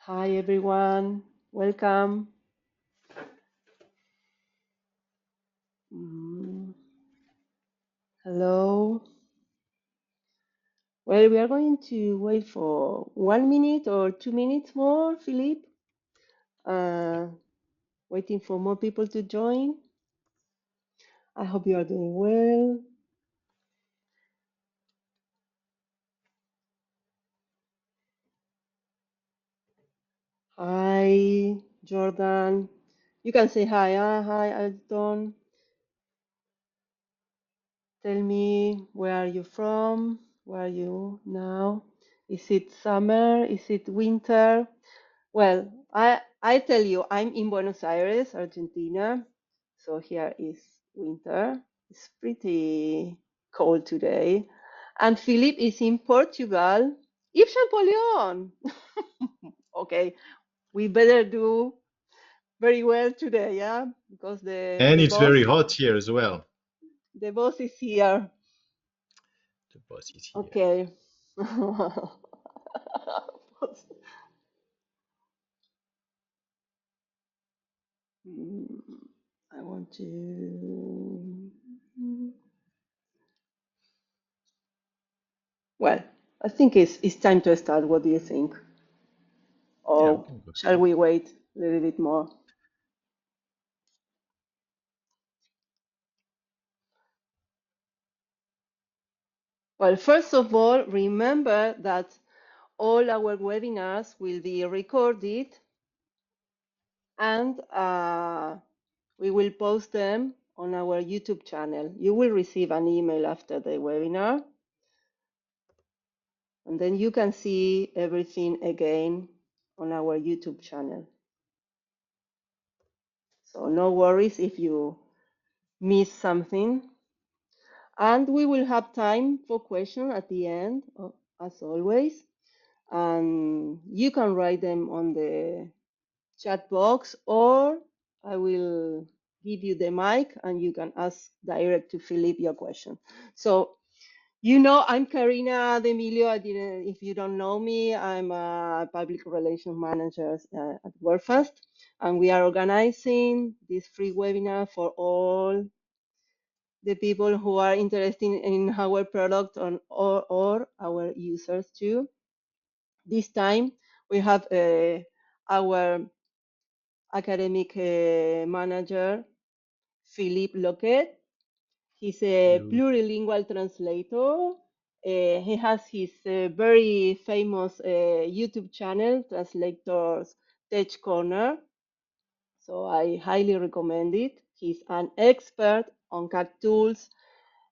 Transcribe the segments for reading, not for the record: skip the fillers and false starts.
Hi everyone, welcome. Mm, Hello. Well, we are going to wait for 1 minute or 2 minutes more, Philippe. Uh, Waiting for more people to join. I hope you are doing well. Hi, Jordan. You can say hi. Hi, Alton. Tell me, where are you from? Where are you now? Is it summer? Is it winter? Well, I tell you, I'm in Buenos Aires, Argentina. So here is winter. It's pretty cold today. And Philippe is in Portugal. Yves Champollion. Okay, we better do very well today, yeah? Because the And the it's boss very hot here as well. the boss is here. The boss is here. Okay. Mm, I want to. Well, I think it's time to start. What do you think? Yeah, we Or can go shall ahead. we wait a little bit more? Well, first of all, remember that all our webinars will be recorded and we will post them on our YouTube channel. You will receive an email after the webinar, and then you can see everything again on our YouTube channel. So no worries if you miss something. And we will have time for questions at the end, as always. And you can write them on the chat box, or I will give you the mic and you can ask direct to Philippe your question. So, I'm Karina D'Emilio. If you don't know me, I'm a public relations manager at Wordfast, and we are organizing this free webinar for all the people who are interested in our product or our users too. This time we have our academic manager, Philippe Loquet. He's a Hello. plurilingual translator. He has his very famous YouTube channel, Translators Tech Corner. So I highly recommend it. He's an expert on CAD tools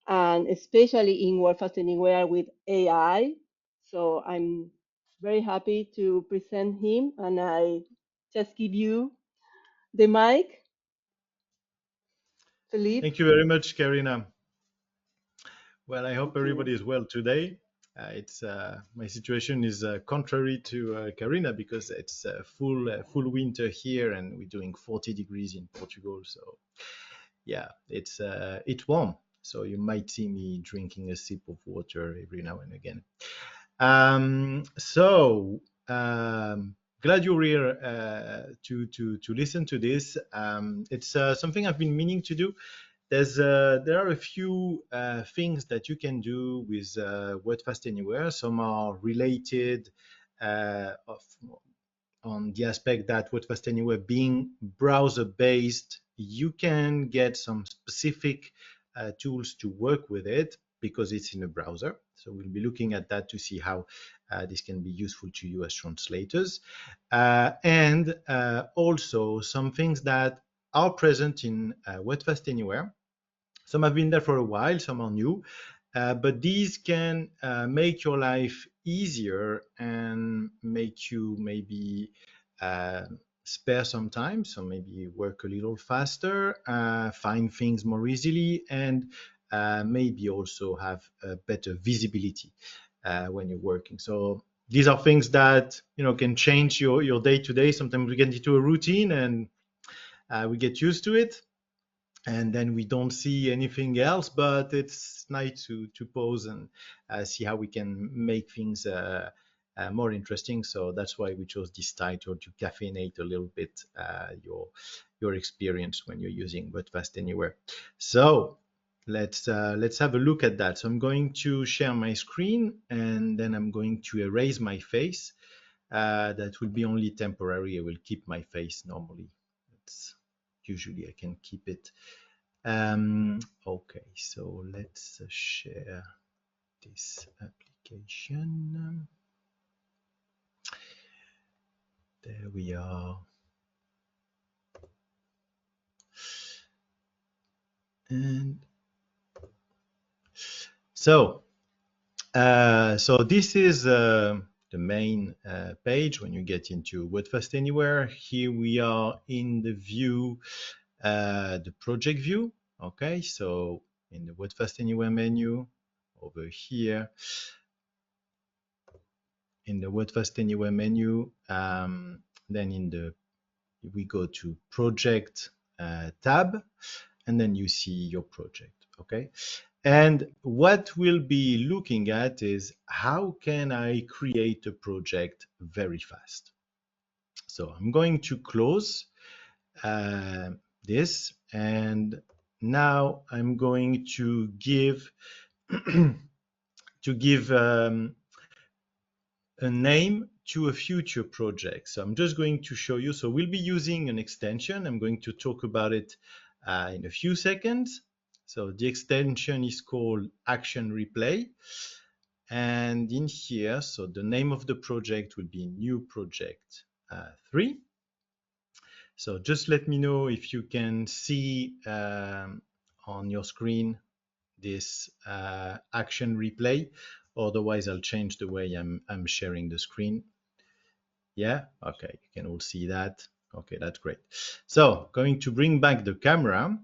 and especially in Wordfast Anywhere with AI. So I'm very happy to present him, and I just give you the mic, Philippe. Thank you very much, Karina. Well, I hope Thank you. everybody is well today. It's My situation is contrary to Karina because it's full winter here, and we're doing 40 degrees in Portugal. So yeah, it's warm. So you might see me drinking a sip of water every now and again. So glad you're here to listen to this. It's something I've been meaning to do. There are a few things that you can do with Wordfast Anywhere. Some are related of on the aspect that Wordfast Anywhere being browser based, you can get some specific tools to work with it because it's in a browser. So we'll be looking at that to see how this can be useful to you as translators. And also some things that are present in Wordfast Anywhere. Some have been there for a while, some are new, but these can make your life easier and make you maybe uh, spare some time. So maybe work a little faster, find things more easily, and maybe also have a better visibility when you're working. So these are things that can change your day to day. Sometimes we get into a routine and we get used to it, and then we don't see anything else. But it's nice to pause and see how we can make things more interesting. So that's why we chose this title, to caffeinate a little bit your experience when you're using Wordfast Anywhere. So let's have a look at that. So I'm going to share my screen, and then I'm going to erase my face. That will be only temporary. I will keep my face normally. Usually I can keep it. Okay, so let's share this application. There we are. And so this is the main page when you get into Wordfast Anywhere. Here we are in the view, the project view. Okay, so in the Wordfast Anywhere menu over here, in the Wordfast Anywhere menu, then we go to project tab, and then you see your project. Okay. And what we'll be looking at is how can I create a project very fast. So I'm going to close this, and now I'm going to give a name to a future project. So I'm just going to show you. So we'll be using an extension. I'm going to talk about it in a few seconds. So the extension is called Action Replay. And in here, so the name of the project will be New Project 3. So just let me know if you can see on your screen this Action Replay. Otherwise, I'll change the way I'm sharing the screen. Yeah, okay, you can all see that. Okay, that's great. So going to bring back the camera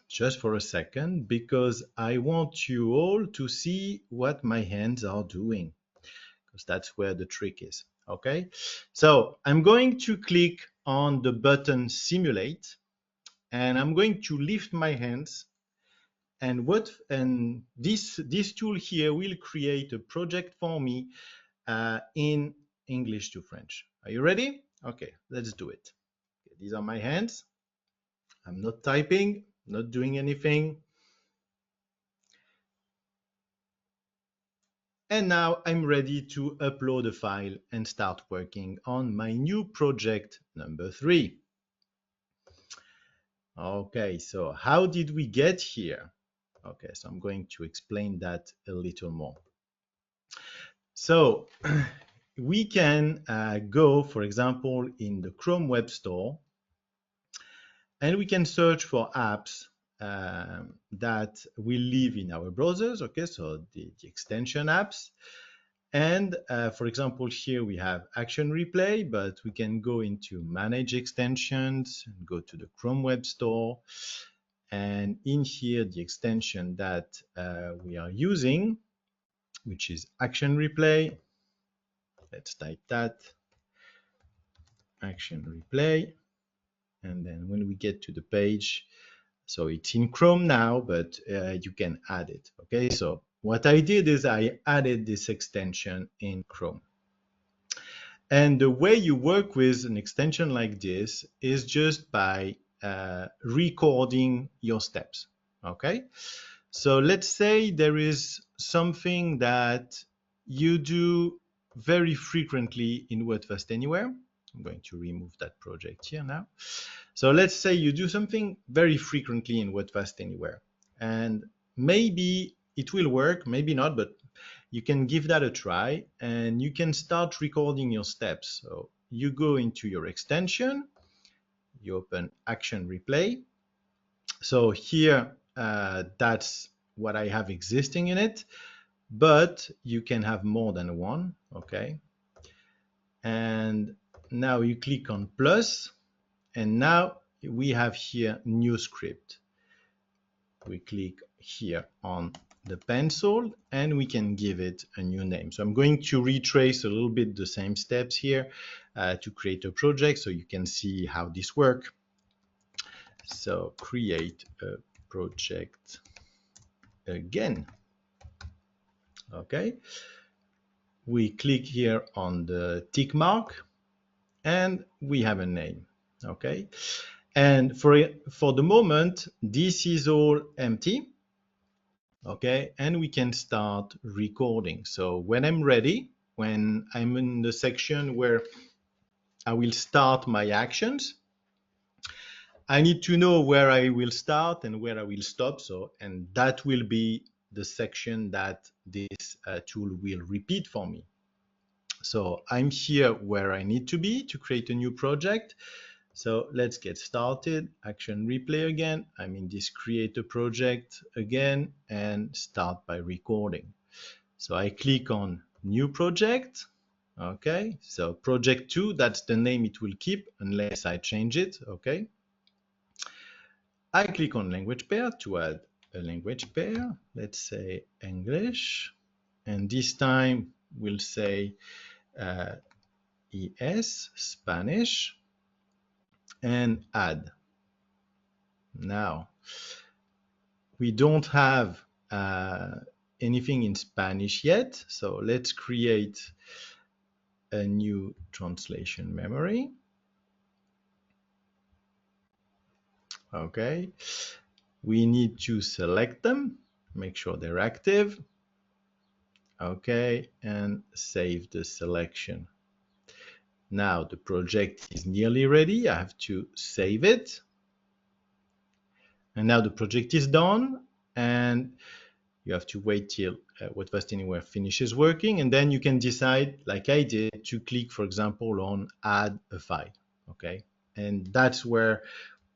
just for a second, because I want you all to see what my hands are doing, because that's where the trick is. Okay, so I'm going to click on the button Simulate, and I'm going to lift my hands, and this tool here will create a project for me in English to French. Are you ready? Okay, let's do it. Okay, these are my hands. I'm not typing, not doing anything. And now I'm ready to upload a file and start working on my new project number 3. Okay, so how did we get here? Okay, so I'm going to explain that a little more. So we can go, for example, in the Chrome Web Store, and we can search for apps that will live in our browsers. Okay, so the extension apps. And for example, here we have Action Replay, but we can go into Manage Extensions and go to the Chrome Web Store. And in here, the extension that we are using, which is Action Replay. Let's type that, Action Replay. And then when we get to the page, so it's in Chrome now, but you can add it. Okay, so what I did is I added this extension in Chrome. And the way you work with an extension like this is just by recording your steps. Okay, so let's say there is something that you do very frequently in Wordfast Anywhere. I'm going to remove that project here now. So let's say you do something very frequently in Wordfast Anywhere, and maybe it will work, maybe not, but you can give that a try, and you can start recording your steps. So you go into your extension, you open Action Replay. So here, that's what I have existing in it, but you can have more than one. Okay, and now you click on plus, and now we have here new script. We click here on the pencil, and we can give it a new name. So I'm going to retrace a little bit the same steps here to create a project so you can see how this works. So create a project again. Okay. we click here on the tick mark, and we have a name. Okay, and for the moment, this is all empty. Okay, and we can start recording. So when I'm ready, when I'm in the section where I will start my actions, I need to know where I will start and where I will stop. So, and that will be the section that this tool will repeat for me. So I'm here where I need to be to create a new project. So let's get started. Action replay again. I'm in this create a project again and start by recording. So I click on new project. Okay, so project 2, that's the name it will keep unless I change it. Okay. I click on language pair to add a language pair. Let's say English. And this time we'll say ES, Spanish, and add. Now, we don't have anything in Spanish yet, so let's create a new translation memory. Okay, we need to select them, make sure they're active. Okay, and save the selection. Now the project is nearly ready. I have to save it. And now the project is done, and you have to wait till Wordfast Anywhere finishes working, and then you can decide, like I did, to click, for example, on add a file. Okay, and that's where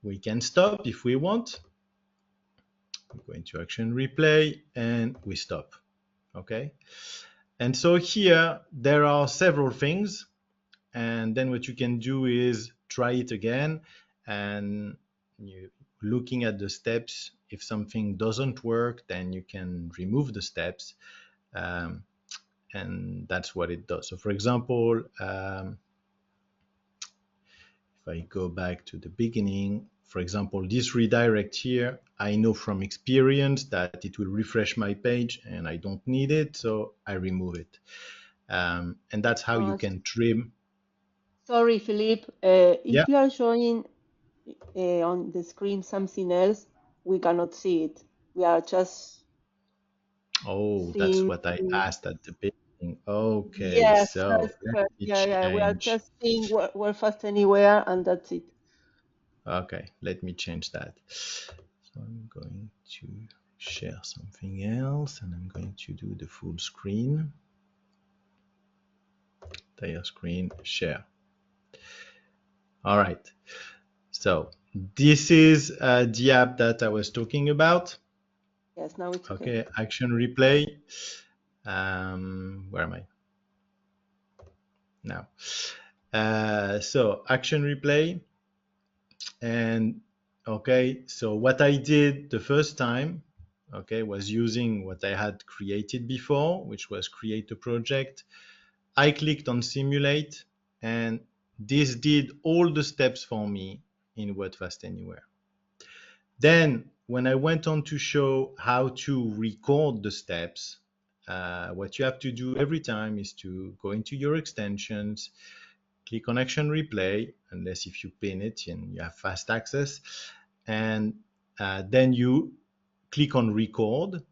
we can stop if we want. We go into action replay and we stop. Okay, and so here there are several things, and then what you can do is try it again, and you looking at the steps. If something doesn't work, then you can remove the steps, and that's what it does. So for example, if I go back to the beginning, for example, this redirect here, I know from experience that it will refresh my page and I don't need it, so I remove it. And that's how you can trim. Sorry, Philippe. Yeah. If you are showing on the screen something else, we cannot see it. We are just Oh, that's seeing. what I asked at the beginning. Okay, Yes, so that's let correct. me Yeah, yeah. We are change. just seeing Wordfast Anywhere, and that's it. Okay, let me change that. So I'm going to share something else, and I'm going to do the full screen. Entire screen share. All right. So this is the app that I was talking about. Yes, now it's okay. Okay, action replay. Where am I? Now. So action replay. And okay, so what I did the first time, okay, was using what I had created before, which was create a project. I clicked on simulate, and this did all the steps for me in Wordfast Anywhere. Then when I went on to show how to record the steps, what you have to do every time is to go into your extensions, click on action replay, unless if you pin it and you have fast access, and then you click on record.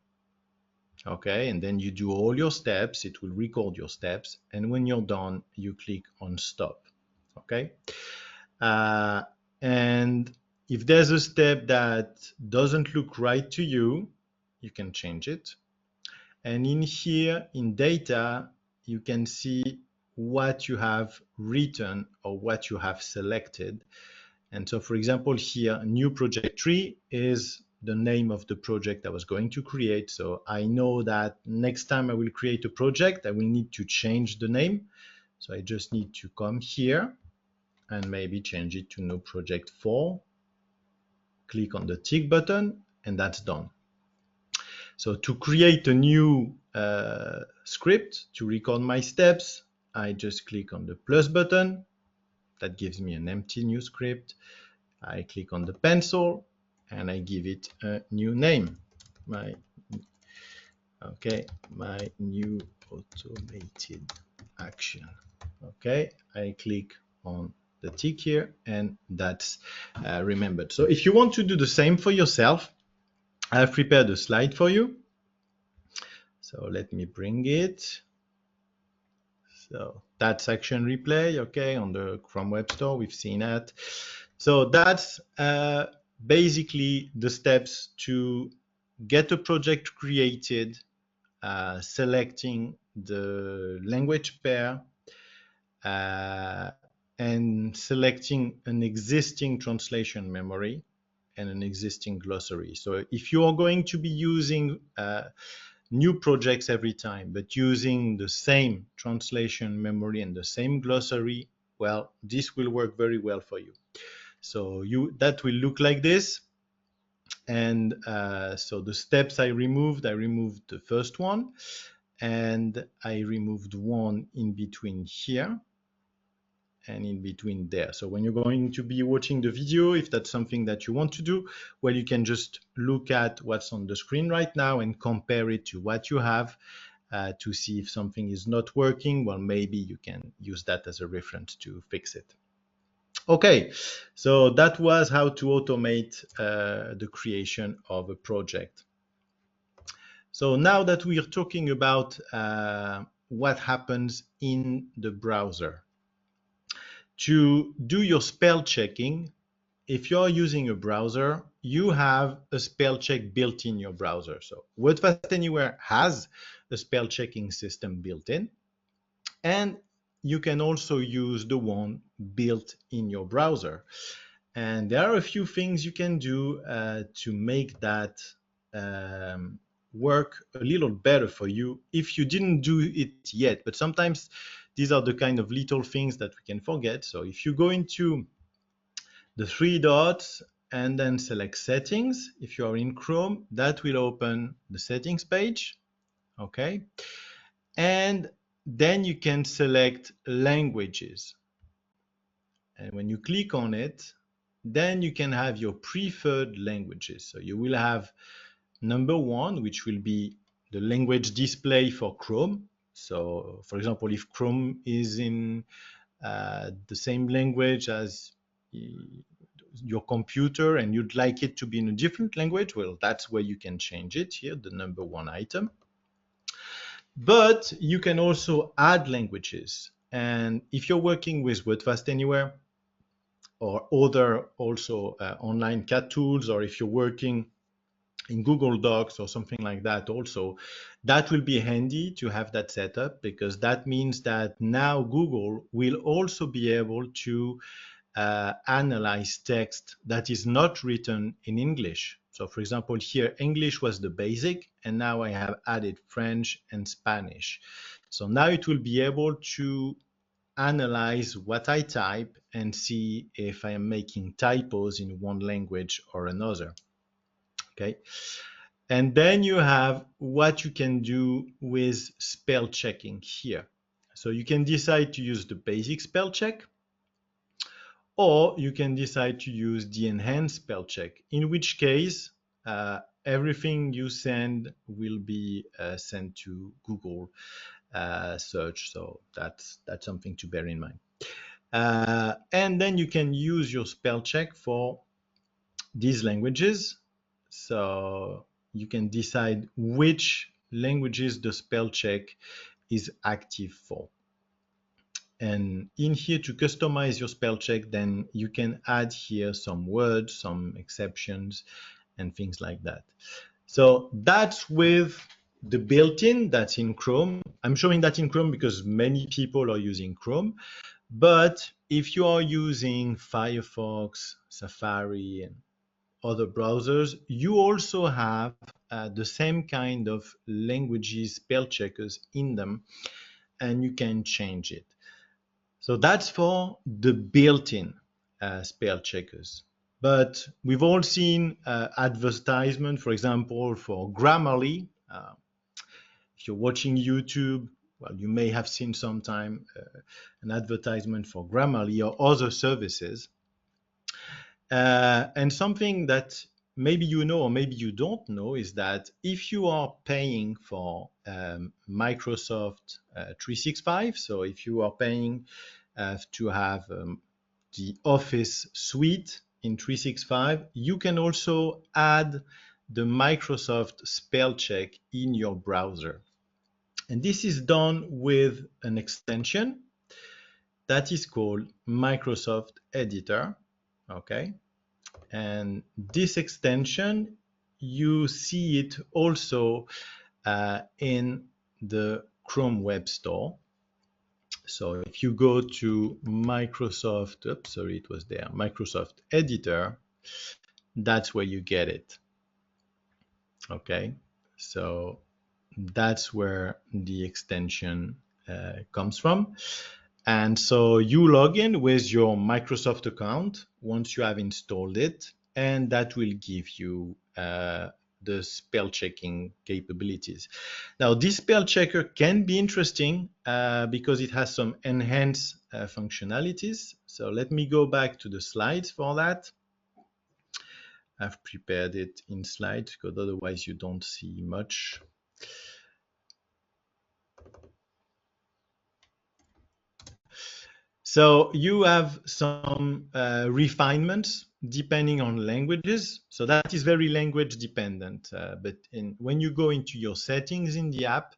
Okay, and then you do all your steps, it will record your steps, and when you're done, you click on stop. Okay, and if there's a step that doesn't look right to you, you can change it. And in here, in data, you can see what you have written or what you have selected. And so, for example, here, new project 3 is the name of the project I was going to create. So I know that next time I will create a project, I will need to change the name. So I just need to come here and maybe change it to new project 4. Click on the tick button, and that's done. So to create a new script to record my steps, I just click on the plus button. That gives me an empty new script. I click on the pencil and I give it a new name. Okay, my new automated action. Okay, I click on the tick here, and that's remembered. So if you want to do the same for yourself, I've prepared a slide for you. So let me bring it. So that's action replay, okay, on the Chrome Web Store, we've seen that. So that's basically the steps to get a project created, selecting the language pair, and selecting an existing translation memory and an existing glossary. So if you are going to be using new projects every time, but using the same translation memory and the same glossary, well, this will work very well for you. So that will look like this. And so the steps I removed the first one, and I removed one in between here and in between there. So when you're going to be watching the video, if that's something that you want to do, well, you can just look at what's on the screen right now and compare it to what you have to see if something is not working. Well, maybe you can use that as a reference to fix it. Okay, so that was how to automate the creation of a project. So now that we are talking about what happens in the browser, to do your spell checking, if you're using a browser, you have a spell check built in your browser. So Wordfast Anywhere has a spell checking system built in, and you can also use the one built in your browser. And there are a few things you can do to make that work a little better for you if you didn't do it yet. But sometimes these are the kind of little things that we can forget. So if you go into the three dots and then select settings, if you are in Chrome, that will open the settings page. Okay. And then you can select languages. And when you click on it, then you can have your preferred languages. So you will have number one, which will be the language display for Chrome. So for example, if Chrome is in the same language as your computer and you'd like it to be in a different language, well, that's where you can change it here, the number one item. But you can also add languages. And if you're working with Wordfast Anywhere or other also online CAT tools, or if you're working in Google Docs or something like that also, that will be handy to have that set up, because that means that now Google will also be able to analyze text that is not written in English. So for example, here English was the basic, and now I have added French and Spanish. So now it will be able to analyze what I type and see if I am making typos in one language or another. Okay. And then you have what you can do with spell checking here. So you can decide to use the basic spell check, or you can decide to use the enhanced spell check, in which case everything you send will be sent to Google search. So that's something to bear in mind. And then you can use your spell check for these languages. So you can decide which languages the spell check is active for. And in here, to customize your spell check, then you can add here some words, some exceptions, and things like that. So that's with the built-in that's in Chrome. I'm showing that in Chrome because many people are using Chrome. But if you are using Firefox, Safari, and other browsers, you also have the same kind of languages spell checkers in them, and you can change it. So that's for the built-in spell checkers. But we've all seen advertisement, for example, for Grammarly. If you're watching YouTube, well, you may have seen sometime an advertisement for Grammarly or other services. And something that maybe you know or maybe you don't know is that if you are paying for Microsoft 365, so if you are paying to have the Office suite in 365, you can also add the Microsoft Spellcheck in your browser. And this is done with an extension that is called Microsoft Editor. Okay. And this extension, you see it also in the Chrome Web Store. So if you go to Microsoft, oops, sorry, it was there, Microsoft Editor, that's where you get it. Okay, so that's where the extension comes from. And so you log in with your Microsoft account once you have installed it, and that will give you the spell checking capabilities. Now, this spell checker can be interesting because it has some enhanced functionalities. So let me go back to the slides for that. I've prepared it in slides because otherwise you don't see much. So you have some refinements depending on languages. So that is very language dependent. But when you go into your settings in the app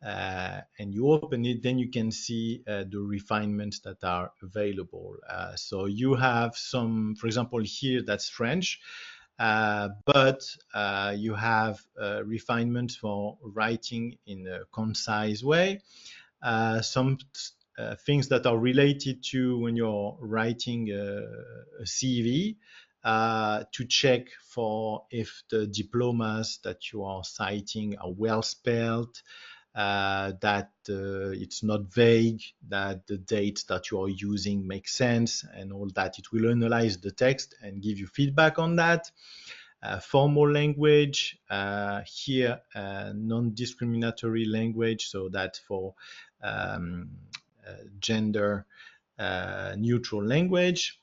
and you open it, then you can see the refinements that are available. So you have some, for example, here that's French. But you have refinements for writing in a concise way. Some things that are related to when you're writing a CV to check for if the diplomas that you are citing are well spelled, that it's not vague, that the dates that you are using make sense, and all that. It will analyze the text and give you feedback on that. Formal language, here non-discriminatory language, so that for gender neutral language.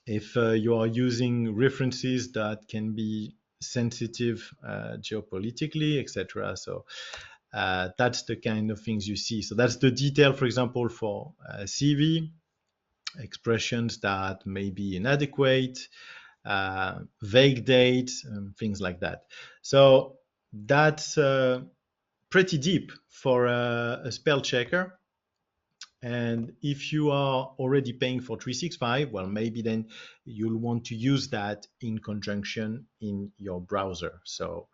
If you are using references that can be sensitive geopolitically, etc. So that's the kind of things you see. So that's the detail, for example, for CV, expressions that may be inadequate, vague dates, things like that. So that's pretty deep for a spell checker. And if you are already paying for 365, well, maybe then you'll want to use that in conjunction in your browser. So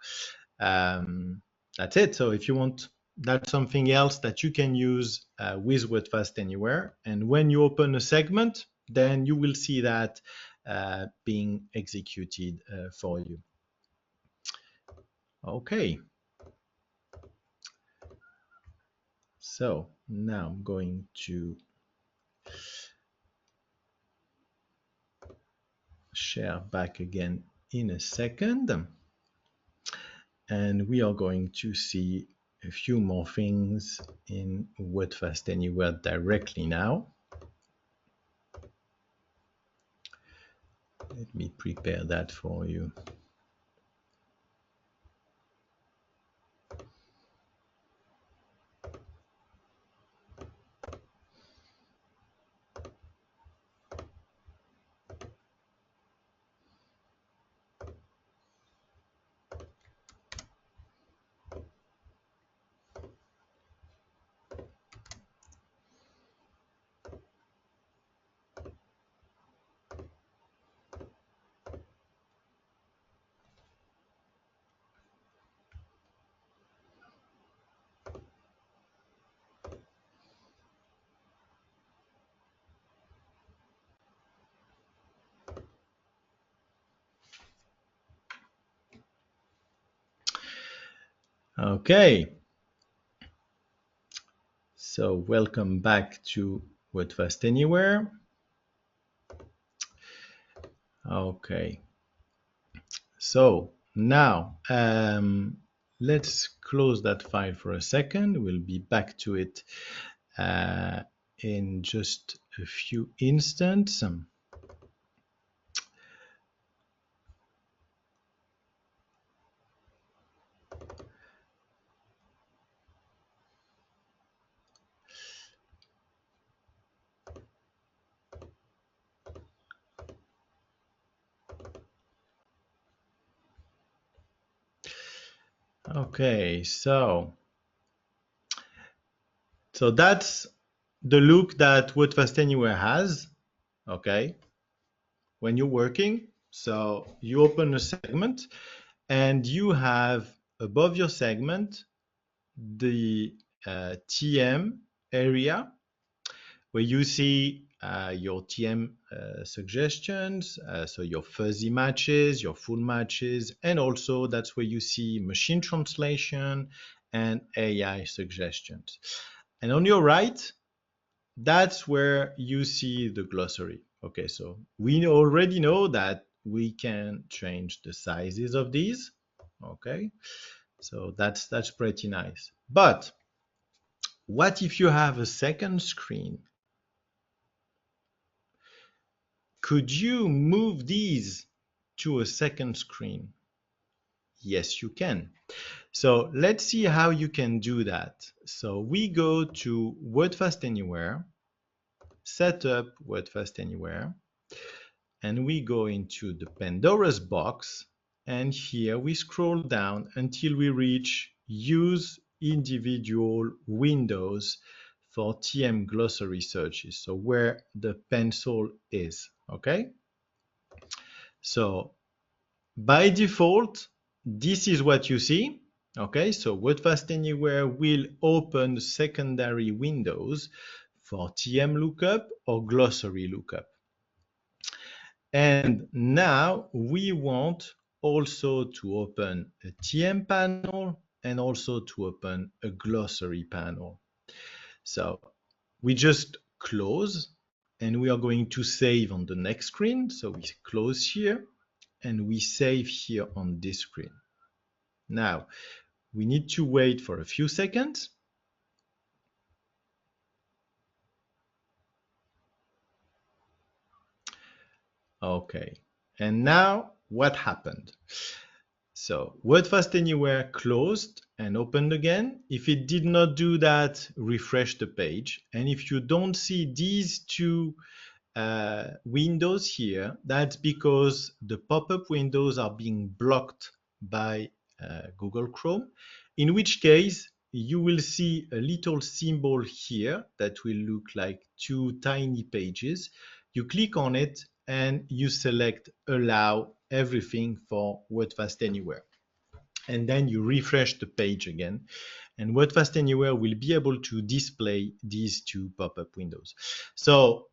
that's it. So if you want, that's something else that you can use with Wordfast Anywhere. And when you open a segment, then you will see that being executed for you. Okay. So now I'm going to share back again in a second. And we are going to see a few more things in Wordfast Anywhere directly now. Let me prepare that for you. Okay. So welcome back to Wordfast Anywhere. Okay. So now let's close that file for a second. We'll be back to it in just a few instants. Okay, so that's the look that Wordfast Anywhere has. Okay, when you're working, so you open a segment and you have above your segment the TM area where you see your TM suggestions, so your fuzzy matches, your full matches, and also that's where you see machine translation and AI suggestions. And on your right, that's where you see the glossary. Okay, so we already know that we can change the sizes of these. Okay, so that's pretty nice. But what if you have a second screen? Could you move these to a second screen? Yes, you can. So let's see how you can do that. So we go to Wordfast Anywhere, set up Wordfast Anywhere, and we go into the Pandora's box, and here we scroll down until we reach Use Individual Windows for TM glossary searches, so where the pencil is, okay? So by default, this is what you see. Okay, so Wordfast Anywhere will open secondary windows for TM lookup or glossary lookup. And now we want also to open a TM panel and also to open a glossary panel. So we just close and we are going to save on the next screen. So we close here and we save here on this screen. Now, we need to wait for a few seconds. Okay, and now what happened? So Wordfast Anywhere closed and opened again. If it did not do that, refresh the page. And if you don't see these two windows here, that's because the pop-up windows are being blocked by Google Chrome, in which case you will see a little symbol here that will look like two tiny pages. You click on it and you select allow everything for Wordfast Anywhere. And then you refresh the page again, and Wordfast Anywhere will be able to display these two pop-up windows. So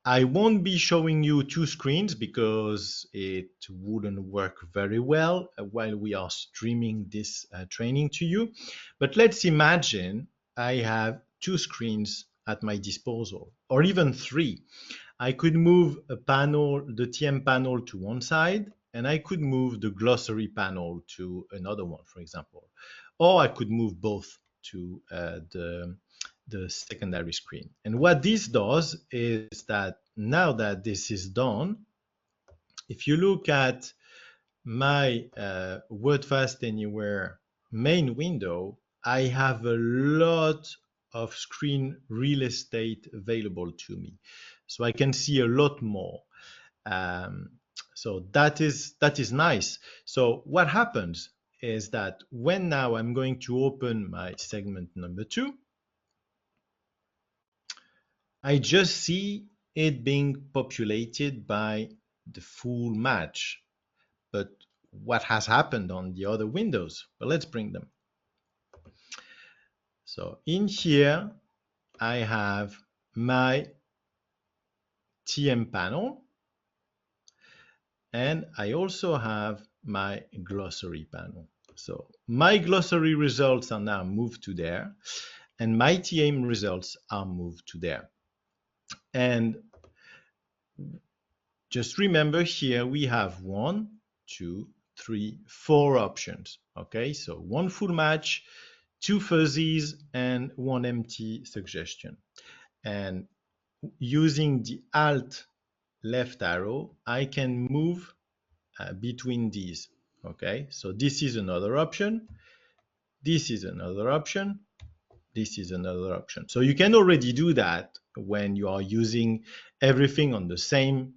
I won't be showing you two screens because it wouldn't work very well while we are streaming this training to you. But let's imagine I have two screens at my disposal, or even three. I could move a panel, the TM panel, to one side, and I could move the glossary panel to another one, for example. Or I could move both to the secondary screen. And what this does is that now that this is done, if you look at my Wordfast Anywhere main window, I have a lot of screen real estate available to me. So I can see a lot more. So that is nice. So what happens is that when now I'm going to open my segment number 2, I just see it being populated by the full match. But what has happened on the other windows? Well, let's bring them. So in here, I have my TM panel, and I also have my glossary panel. So my glossary results are now moved to there, and my TM results are moved to there. And just remember here we have 1, 2, 3, 4 options. Okay, so 1 full match, 2 fuzzies, and 1 empty suggestion. And using the Alt left arrow, I can move between these. Okay, so this is another option. This is another option. This is another option. So you can already do that when you are using everything on the same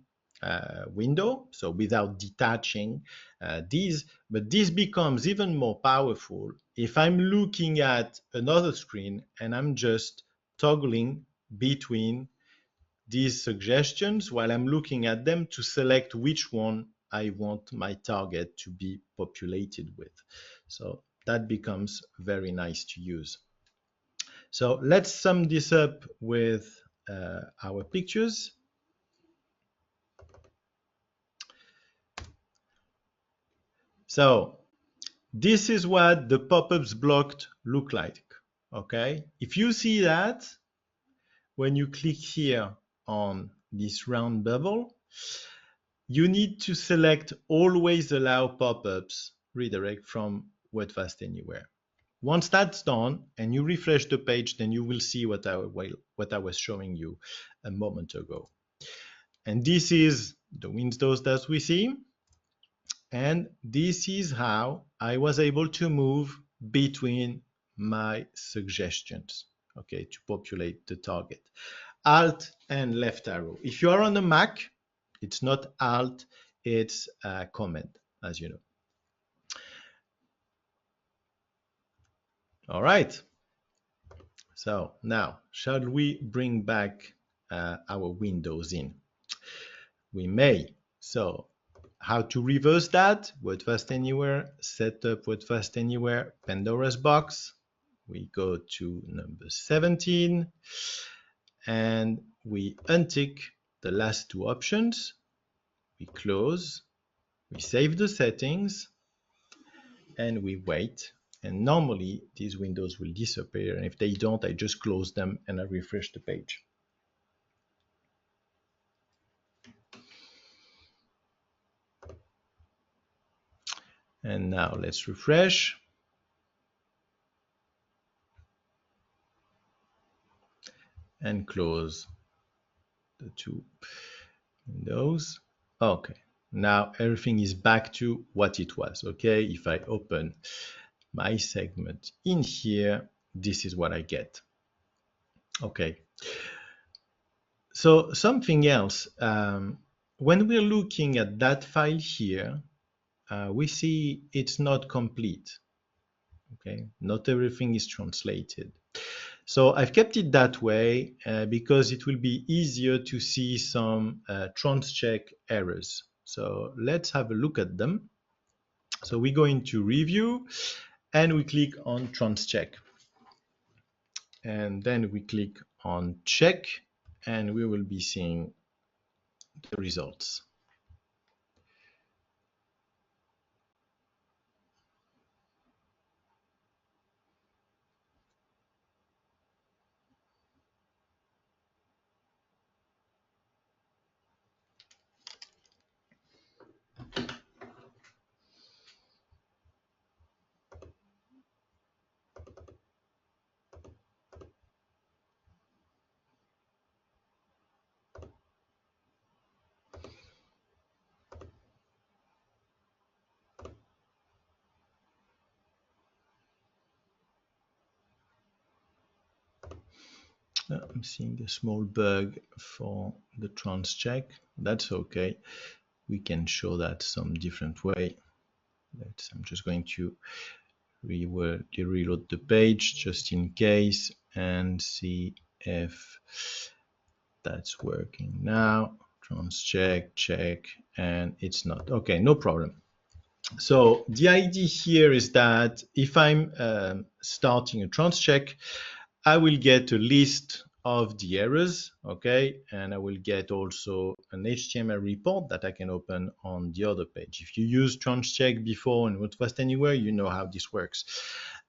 window, so without detaching these. But this becomes even more powerful if I'm looking at another screen and I'm just toggling between these suggestions while I'm looking at them to select which one I want my target to be populated with. So that becomes very nice to use. So let's sum this up with our pictures. So this is what the pop-ups blocked look like. Okay, if you see that, when you click here on this round bubble, you need to select always allow pop-ups redirect from Wordfast Anywhere. Once that's done and you refresh the page, then you will see what I was showing you a moment ago. And this is the windows that we see. And this is how I was able to move between my suggestions, okay, to populate the target. Alt and left arrow. If you are on a Mac, it's not Alt, it's Command, as you know. All right. So now, shall we bring back our windows in? We may. So how to reverse that? Wordfast Anywhere, set up Wordfast Anywhere, Pandora's box. We go to number 17 and we untick the last two options. We close, we save the settings, and we wait. And normally these windows will disappear. And if they don't, I just close them and I refresh the page. And now let's refresh. And close the two windows. Okay, now everything is back to what it was. Okay, if I open my segment in here, this is what I get. Okay, so something else, when we're looking at that file here, we see it's not complete. Okay, not everything is translated. So I've kept it that way because it will be easier to see some transcheck errors. So let's have a look at them. So we go into review and we click on transcheck. And then we click on check and we will be seeing the results. I'm seeing a small bug for the transcheck. That's okay. We can show that some different way. I'm just going to reload the page just in case and see if that's working now. Transcheck, check, and it's not. Okay, no problem. So the idea here is that if I'm starting a transcheck, I will get a list of the errors, okay, and I will get also an HTML report that I can open on the other page. If you use transcheck before in Wordfast Anywhere, you know how this works.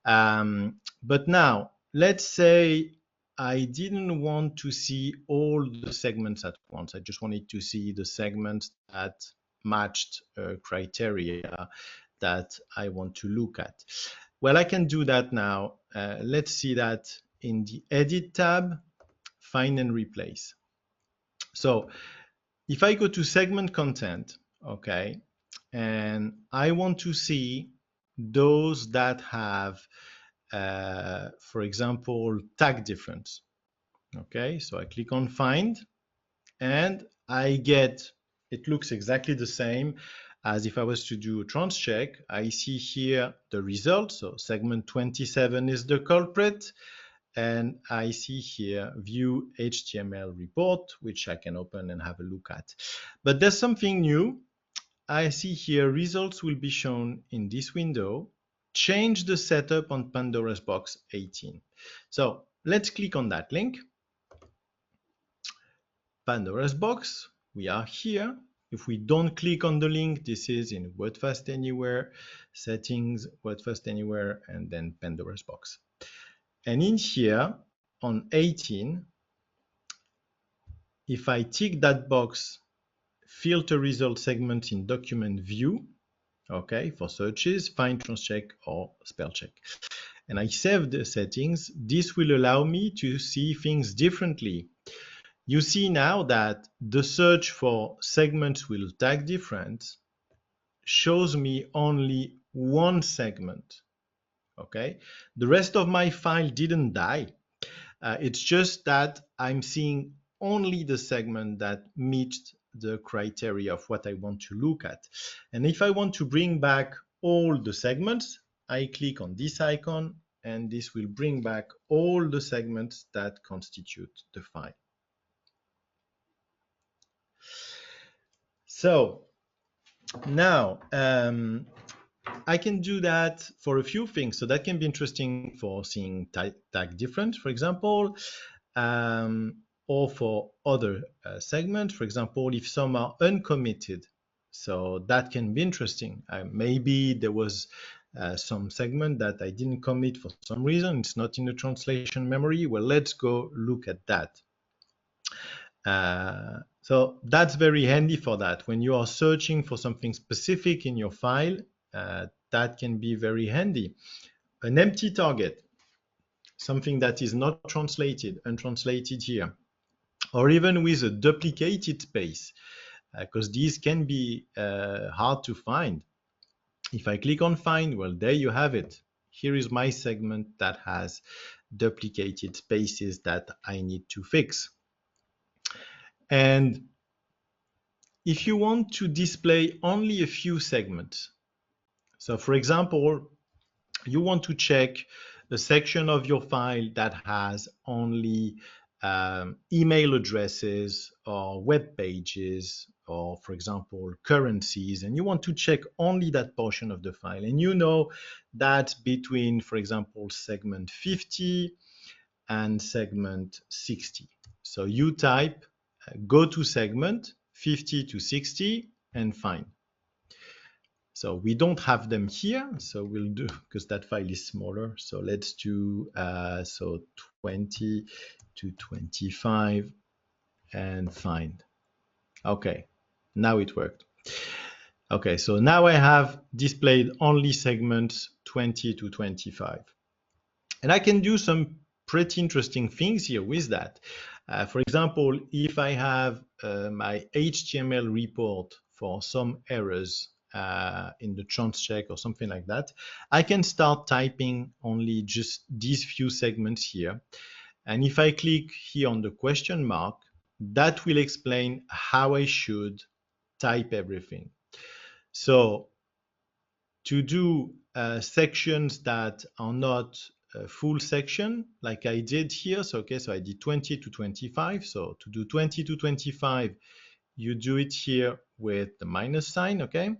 But now, let's say I didn't want to see all the segments at once. I just wanted to see the segments that matched criteria that I want to look at. Well, I can do that now. Let's see that in the Edit tab, Find and Replace. So if I go to Segment Content, okay, and I want to see those that have, for example, tag difference. Okay, so I click on Find, and I get it looks exactly the same as if I was to do a trans check. I see here the result. So segment 27 is the culprit. And I see here view HTML report, which I can open and have a look at. But there's something new. I see here results will be shown in this window. Change the setup on Pandora's box 18. So let's click on that link. Pandora's box, we are here. If we don't click on the link, this is in Wordfast Anywhere, settings, Wordfast Anywhere, and then Pandora's box. And in here on 18, if I tick that box, filter result segment in document view, okay, for searches, find, transcheck, or spell check. And I save the settings. This will allow me to see things differently. You see now that the search for segments with tag different shows me only one segment, okay? The rest of my file didn't die. It's just that I'm seeing only the segment that meets the criteria of what I want to look at. And if I want to bring back all the segments, I click on this icon, and this will bring back all the segments that constitute the file. So now I can do that for a few things. So that can be interesting for seeing tag different, for example, or for other segments. For example, if some are uncommitted, so that can be interesting. Maybe there was some segment that I didn't commit for some reason. It's not in the translation memory. Well, let's go look at that. So that's very handy for that. When you are searching for something specific in your file, that can be very handy. An empty target, something that is not translated, untranslated here, or even with a duplicated space, because these can be hard to find. If I click on find, well, there you have it. Here is my segment that has duplicated spaces that I need to fix. And if you want to display only a few segments, so for example, you want to check a section of your file that has only email addresses or web pages, or for example, currencies, and you want to check only that portion of the file. And you know that between, for example, segment 50 and segment 60. So you type go to segment 50 to 60 and find. So we don't have them here, so we'll do, because that file is smaller. So let's do so 20 to 25 and find. Okay, now it worked. Okay, so now I have displayed only segments 20 to 25. And I can do some pretty interesting things here with that. For example, if I have my HTML report for some errors in the trans check or something like that, I can start typing only just these few segments here. And if I click here on the question mark, that will explain how I should type everything. So to do sections that are not a full section, like I did here, so okay, so I did 20 to 25. So to do 20 to 25, you do it here with the minus sign, okay?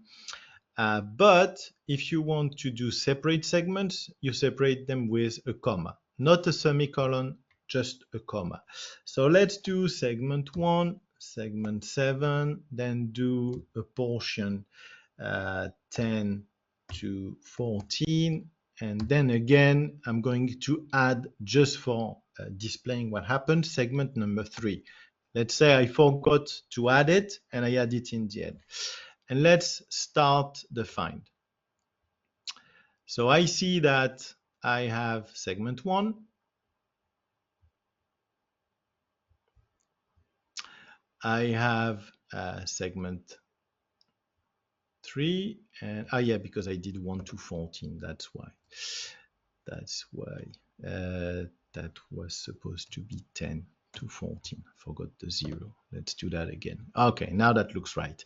But if you want to do separate segments, you separate them with a comma, not a semicolon, just a comma. So let's do segment 1, segment 7, then do a portion 10 to 14, and then again I'm going to add, just for displaying what happened, segment number 3. Let's say I forgot to add it and I add it in the end. And let's start the find. So I see that I have segment 1, I have segment 3, and yeah, because I did 1 to 14, that's why that was supposed to be 10. 214. Forgot the 0. Let's do that again. Okay, now that looks right.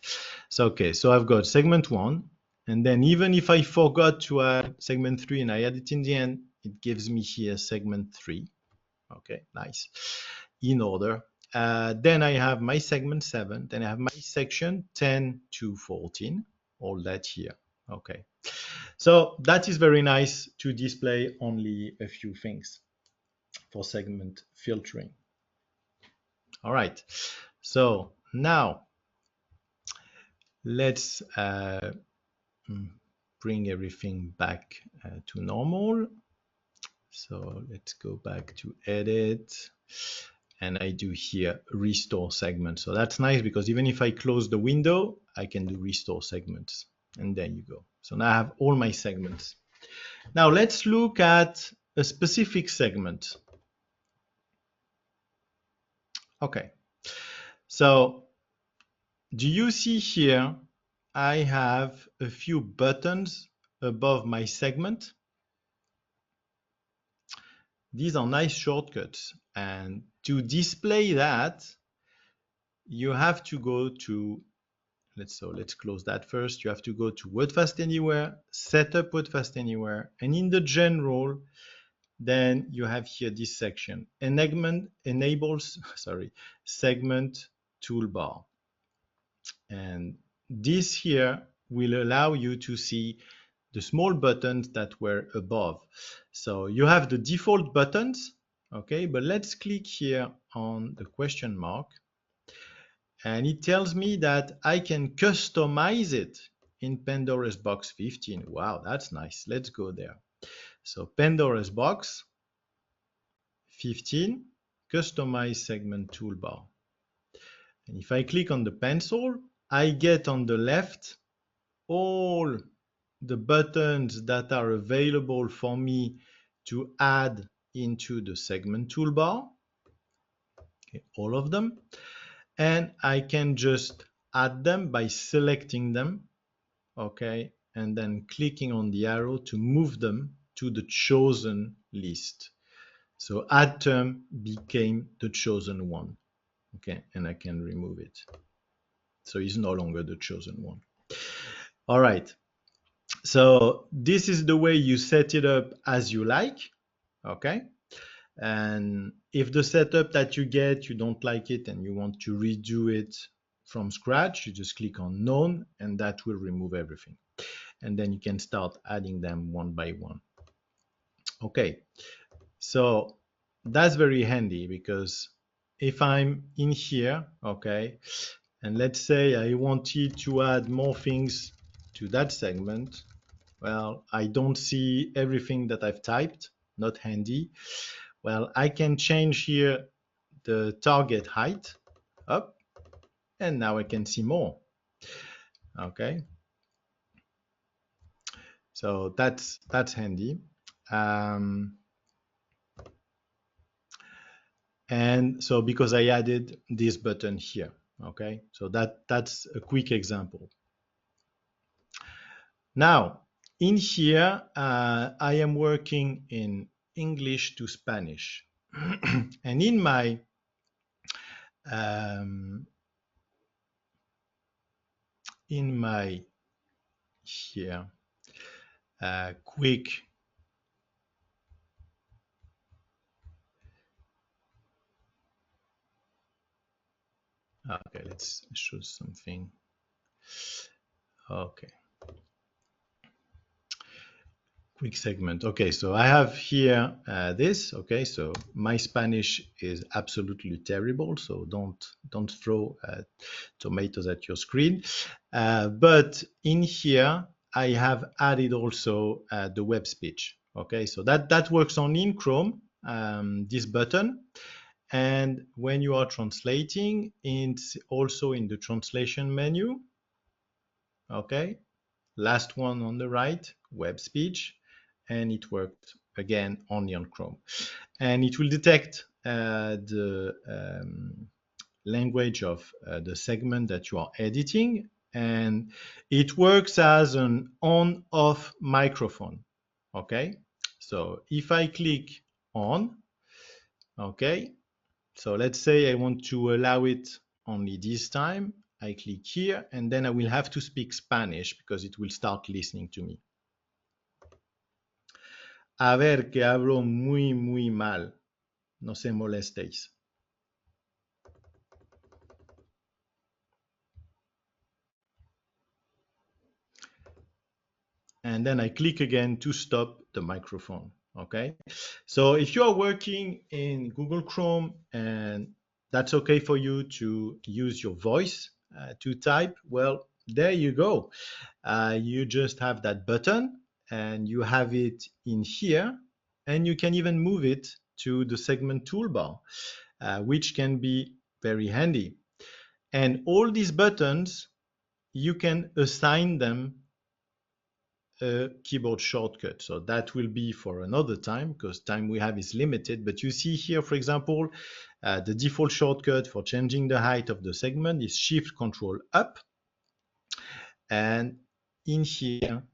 So okay, so I've got segment 1, and then even if I forgot to add segment 3 and I add it in the end, it gives me here segment 3. Okay, nice. In order. Then I have my segment 7, then I have my section 10 to 14, all that here. Okay, so that is very nice to display only a few things for segment filtering. All right, so now let's bring everything back to normal. So let's go back to edit, and I do here restore segment. So that's nice because even if I close the window, I can do restore segments, and there you go. So now I have all my segments. Now let's look at a specific segment. Okay, so do you see here I have a few buttons above my segment? These are nice shortcuts, and to display that you have to go to, let's close that first. You have to go to Wordfast Anywhere, set up Wordfast Anywhere, and in the general, then you have here this section, enables segment toolbar. And this here will allow you to see the small buttons that were above. So you have the default buttons, okay, but let's click here on the question mark, and it tells me that I can customize it in Pandora's box 15. Wow, that's nice. Let's go there. So Pandora's box 15, customize segment toolbar. And if I click on the pencil, I get on the left all the buttons that are available for me to add into the segment toolbar, okay, all of them. And I can just add them by selecting them, okay, and then clicking on the arrow to move them to the chosen list. So add term became the chosen one, okay, and I can remove it. So it's no longer the chosen one. All right. So this is the way you set it up as you like, okay? And if the setup that you get, you don't like it and you want to redo it from scratch, you just click on None, and that will remove everything. And then you can start adding them one by one. Okay, so that's very handy because if I'm in here, okay, and let's say I wanted to add more things to that segment, well, I don't see everything that I've typed, not handy. Well, I can change here the target height up, and now I can see more. Okay, so that's handy. And so because I added this button here, okay, so that's a quick example. Now in here, I am working in English to Spanish, and in my here quick okay, let's show something. Okay, quick segment. Okay, so I have here this. Okay, so my Spanish is absolutely terrible, so don't throw tomatoes at your screen. But in here I have added also the web speech. Okay, so that works only in Chrome, this button. And when you are translating, it's also in the translation menu. Okay, last one on the right, web speech, and it worked again only on Chrome. And it will detect the language of the segment that you are editing, and it works as an on-off microphone. Okay, so if I click on, okay, So let's say I want to allow it only this time. I click here, and then I will have to speak Spanish because it will start listening to me. A ver, que hablo muy, muy mal. No se molestéis. And then I click again to stop the microphone. Okay. So if you are working in Google Chrome and that's okay for you to use your voice to type, well, there you go. You just have that button and you have it in here, and you can even move it to the segment toolbar, which can be very handy. And all these buttons, you can assign them a keyboard shortcut. So that will be for another time because time we have is limited. But you see here, for example, the default shortcut for changing the height of the segment is Shift Control Up. And in here,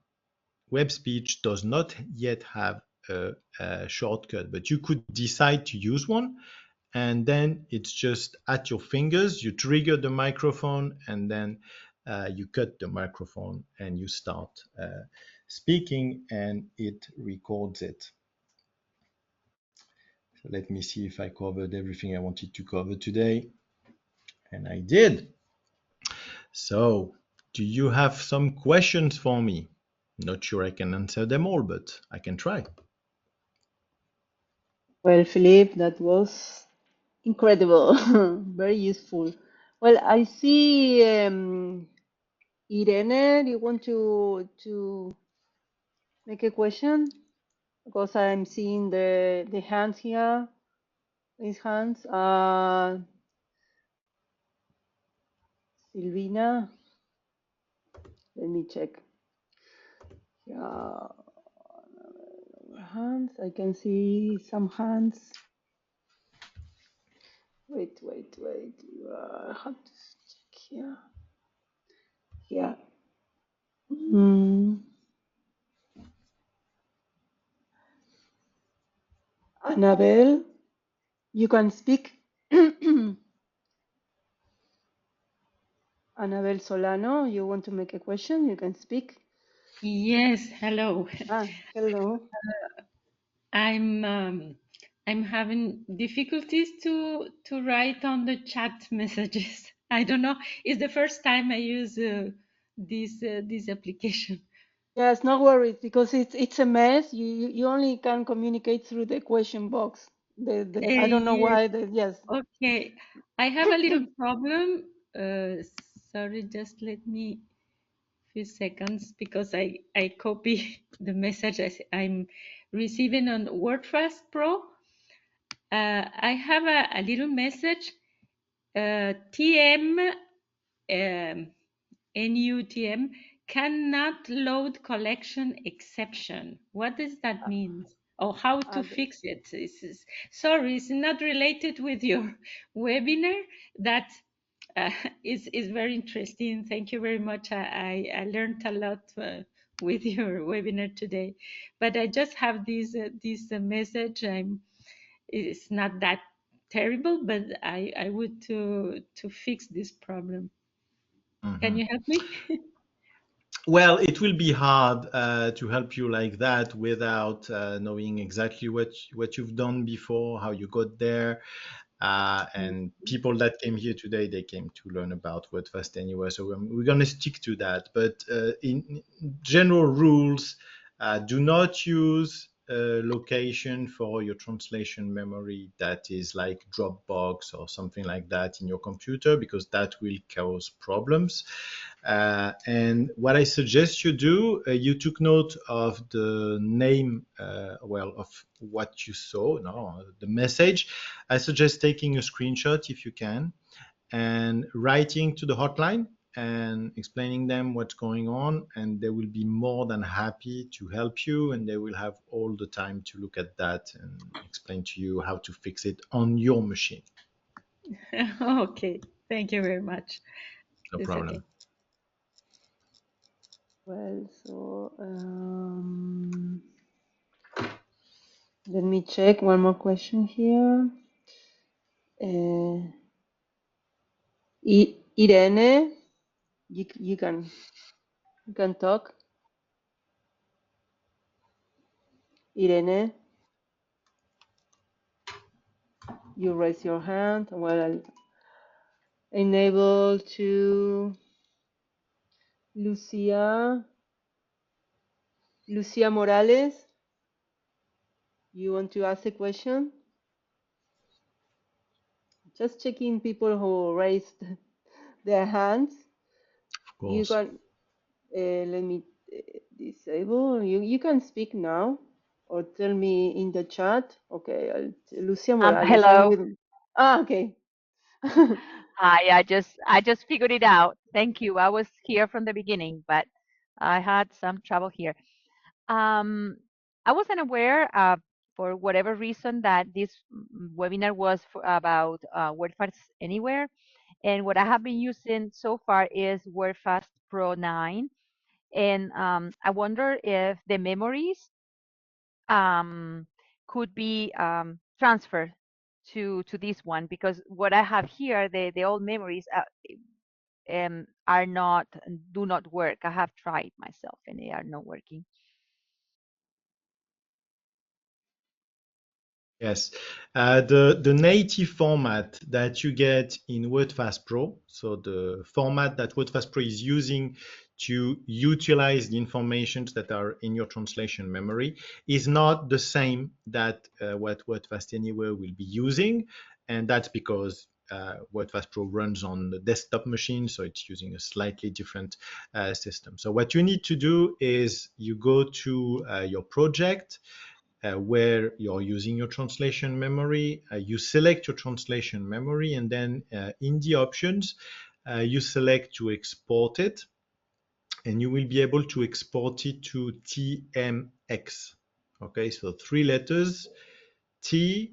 Web Speech does not yet have a shortcut, but you could decide to use one. And then it's just at your fingers, you trigger the microphone, and then you cut the microphone and you start speaking, and it records it. So let me see if I covered everything I wanted to cover today. And I did. So do you have some questions for me? Not sure I can answer them all, but I can try. Well, Philippe, that was incredible, very useful. Well, I see Irene, do you want to make a question? Because I'm seeing the hands here, these hands. Silvina, let me check. Yeah, hands. I can see some hands. Wait. I have to check here. Yeah. Mm. Annabelle, you can speak. Annabelle Solano, you want to make a question? You can speak. Yes, hello. Hello. I'm um, I'm having difficulties to write on the chat messages. I don't know. It's the first time I use this application. Yes, no worries because it's a mess. You only can communicate through the question box. I don't know Yes, why. Yes. okay. I have a little problem. Sorry, just let me few seconds because I copy the message I'm receiving on Wordfast Pro. I have a little message. TM NUTM cannot load collection exception. What does that mean? Or how to Uh, fix it? Sorry, it's not related with your webinar. That uh, is very interesting. Thank you very much. I learned a lot with your webinar today. But I just have this message. It's not that terrible, but I would to fix this problem. Can Mhm. you help me? Well, it will be hard to help you like that without knowing exactly what you've done before, how you got there. And people that came here today, they came to learn about Wordfast Anywhere. So we're going to stick to that. But in general rules, do not use a location for your translation memory that is like Dropbox or something like that in your computer, because that will cause problems. And what I suggest you do, you took note of the name, of what you saw, no, the message. I suggest taking a screenshot if you can and writing to the hotline and explaining them what's going on, and they will be more than happy to help you, and they will have all the time to look at that and explain to you how to fix it on your machine. Okay, thank you very much. No It's okay. problem. well, so let me check one more question here. Irene, you can talk. Irene, you raise your hand. Well, I'll enable to Lucia. Lucia Morales, you want to ask a question? Just checking people who raised their hands. Of You course. can, let me disable. You can speak now or tell me in the chat. Okay, Lucia Morales, I'm Hello. with. Ah, okay. Hi. I just figured it out. Thank you. I was here from the beginning, but I had some trouble here. Um, I wasn't aware, for whatever reason, that this webinar was about Wordfast Anywhere. And what I have been using so far is Wordfast Pro 9. And I wonder if the memories um, could be transferred to this one, because what I have here, the old memories are not do not work. I have tried myself and they are not working. Yes, the native format that you get in Wordfast Pro, so the format that Wordfast Pro is using to utilize the information that are in your translation memory, is not the same that what Wordfast Anywhere will be using, and that's because Wordfast Pro runs on the desktop machine, so it's using a slightly different system. So what you need to do is you go to your project where you're using your translation memory. You select your translation memory, and then in the options, you select to export it, and you will be able to export it to TMX. Okay, so 3 letters, TMX.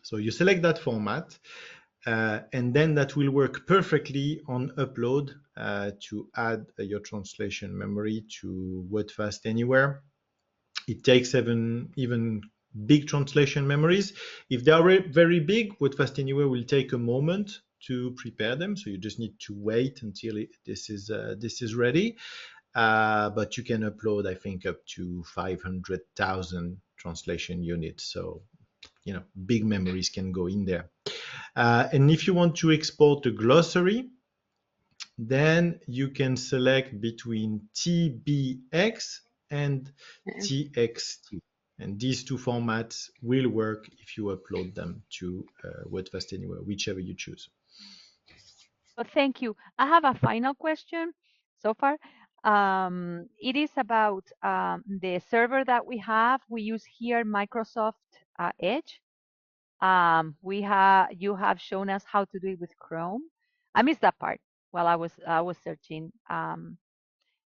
So you select that format, and then that will work perfectly on upload to add your translation memory to Wordfast Anywhere. It takes even big translation memories. If they are very big, Wordfast Anywhere will take a moment to prepare them. So you just need to wait until this is ready. But you can upload, I think, up to 500,000 translation units. So big memories can go in there. And if you want to export the glossary, then you can select between TBX and TXT. And these two formats will work if you upload them to Wordfast Anywhere, whichever you choose. Well, thank you. I have a final question so far. It is about the server that we have. We use here Microsoft Edge. You have shown us how to do it with Chrome. I missed that part while I was searching.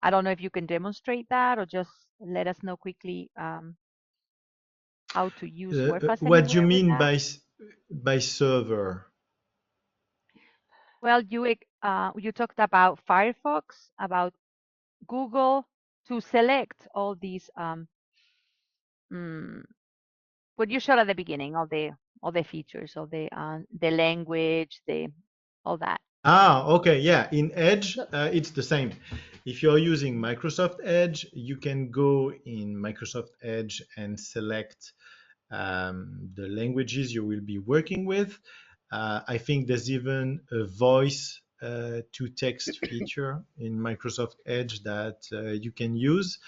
I don't know if you can demonstrate that or just let us know quickly how to use Wordfast What do you Anywhere with mean that. by server? Well, you talked about Firefox, about Google, to select all these mm, what you showed at the beginning, all the features, all the language, the all that. Okay, yeah. In Edge, No, it's the same. If you're using Microsoft Edge, you can go in Microsoft Edge and select the languages you will be working with. I think there's even a voice to text feature in Microsoft Edge that you can use.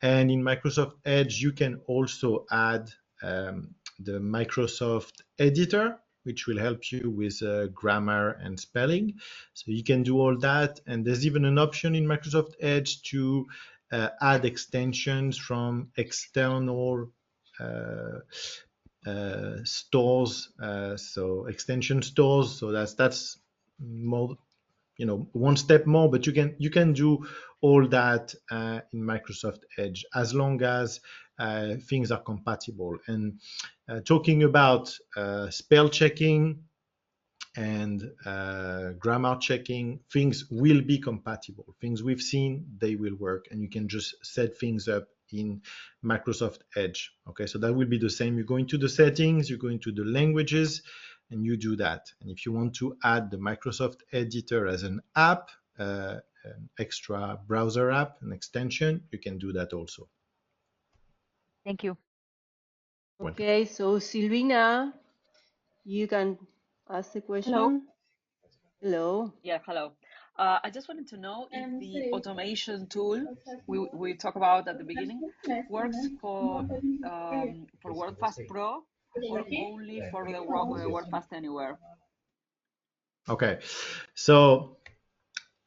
And in Microsoft Edge, you can also add the Microsoft editor, which will help you with grammar and spelling. So you can do all that. And there's even an option in Microsoft Edge to add extensions from external uh, stores, so extension stores. So that's more, one step more, but you can do all that in Microsoft Edge as long as things are compatible. And talking about spell checking and grammar checking, things will be compatible. Things we've seen, they will work, and you can just set things up in Microsoft Edge. Okay, so that will be the same. You go into the settings, you go into the languages, and you do that. And if you want to add the Microsoft Editor as an app, an extra browser app, an extension, you can do that also. Thank you. Okay, so Silvina, you can ask the question. Hello. Yeah, hello. I just wanted to know if the automation tool we talked about at the beginning works for Wordfast Pro or only for the Wordfast Anywhere. Okay, so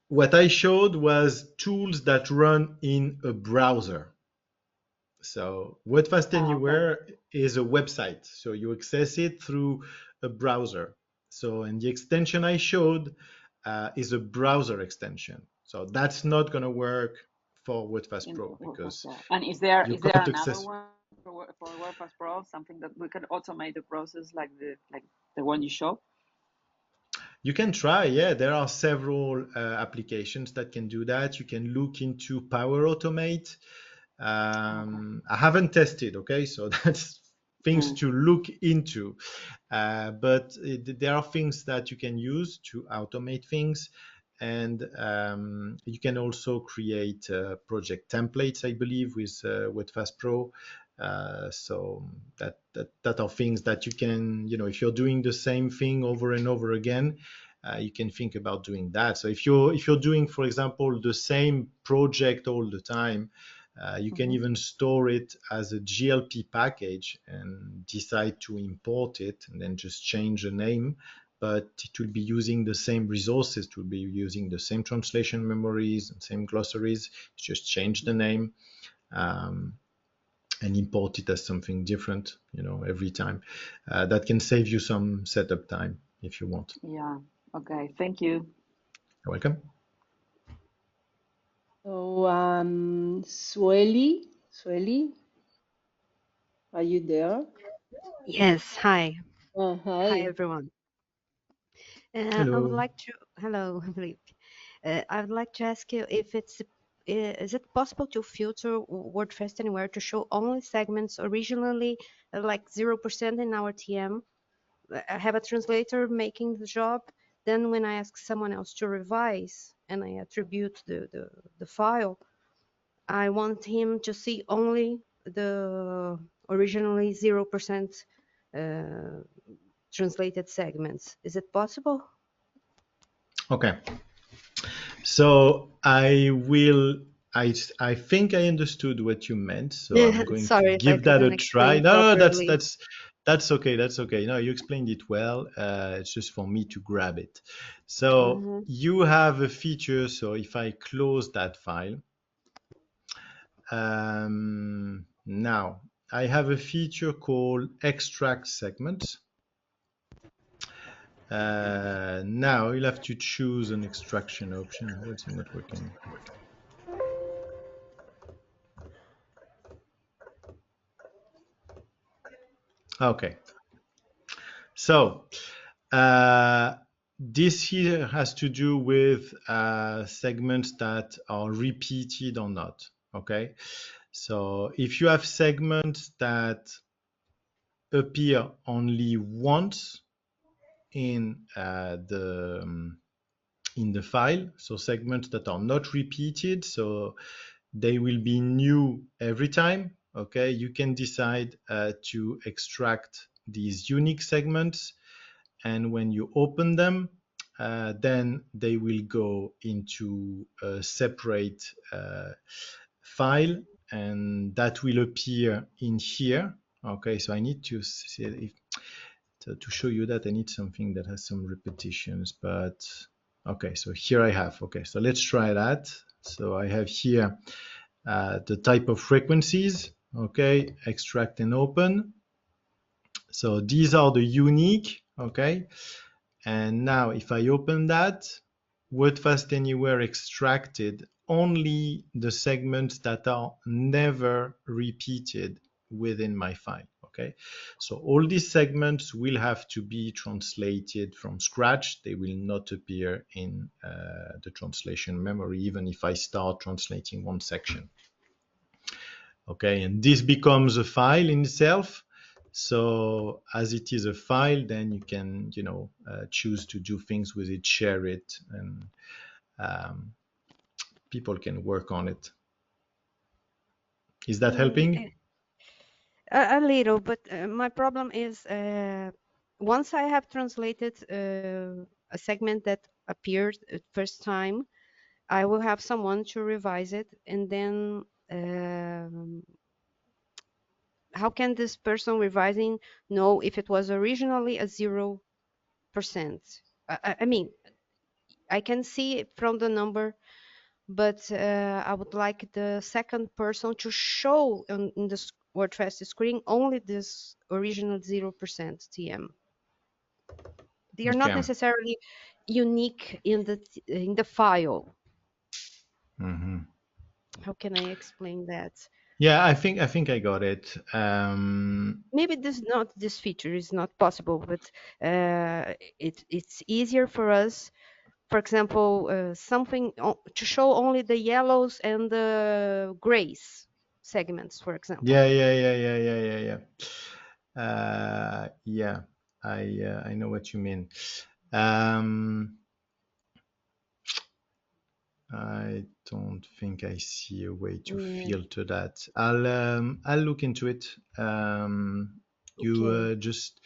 what I showed was tools that run in a browser. So Wordfast Anywhere is a website, so you access it through a browser. So, and the extension I showed is a browser extension. So that's not going to work for Wordfast Pro because and is there another access... one for Wordfast Pro, something that we can automate the process like the one you show? You can try, yeah. There are several applications that can do that. You can look into Power Automate. I haven't tested, okay, so that's things to look into. But there are things that you can use to automate things. And you can also create project templates, I believe, with Wordfast Pro. So that are things that you can, if you're doing the same thing over and over again, you can think about doing that. So if you're doing, for example, the same project all the time, you can even store it as a GLP package and decide to import it and then just change the name. But it will be using the same resources, it will be using the same translation memories and same glossaries, just change the name and import it as something different, every time. That can save you some setup time if you want. Yeah, okay, thank you. You're welcome. So, Sueli, are you there? Yes, hi. Hi. Hi, everyone. Hello. I would like to, hello, Philippe. I would like to ask you if is it possible to filter Wordfast Anywhere to show only segments originally like 0% in our TM? I have a translator making the job. Then when I ask someone else to revise and I attribute the file, I want him to see only the originally 0% translated segments. Is it possible? Okay. So I think I understood what you meant. So I'm going Sorry to give that a try. No, that's okay. That's okay. No, you explained it well. It's just for me to grab it. So you have a feature. So if I close that file, now I have a feature called extract segments. Now you'll have to choose an extraction option. Why is it not working? Okay. So this here has to do with segments that are repeated or not. Okay. So if you have segments that appear only once in the file, so segments that are not repeated, so they will be new every time. Okay, you can decide to extract these unique segments, and when you open them, then they will go into a separate file, and that will appear in here. Okay, so I need to see if to show you that I need something that has some repetitions, but okay, so here I have. Okay, so let's try that. So I have here the type of frequencies. Okay, extract and open. So these are the unique. Okay, and now if I open that, Wordfast Anywhere extracted only the segments that are never repeated within my file. Okay, so all these segments will have to be translated from scratch. They will not appear in the translation memory, even if I start translating one section. Okay, and this becomes a file in itself. So as it is a file, then you can, choose to do things with it, share it, and um, people can work on it. Is that helping? A little, but my problem is once I have translated a segment that appeared at first time, I will have someone to revise it, and then how can this person revising know if it was originally a 0%? I mean, I can see it from the number, but I would like the second person to show in the Wordfast screen only this original 0% TM. They are not Okay. necessarily unique in the file. Mm-hmm. How can I explain that? Yeah, I think I got it. Maybe this feature is not possible, but it's easier for us. For example, something to show only the yellows and the grays segments, for example. Yeah. Yeah, I know what you mean. I don't think I see a way to filter that. I'll look into it. You just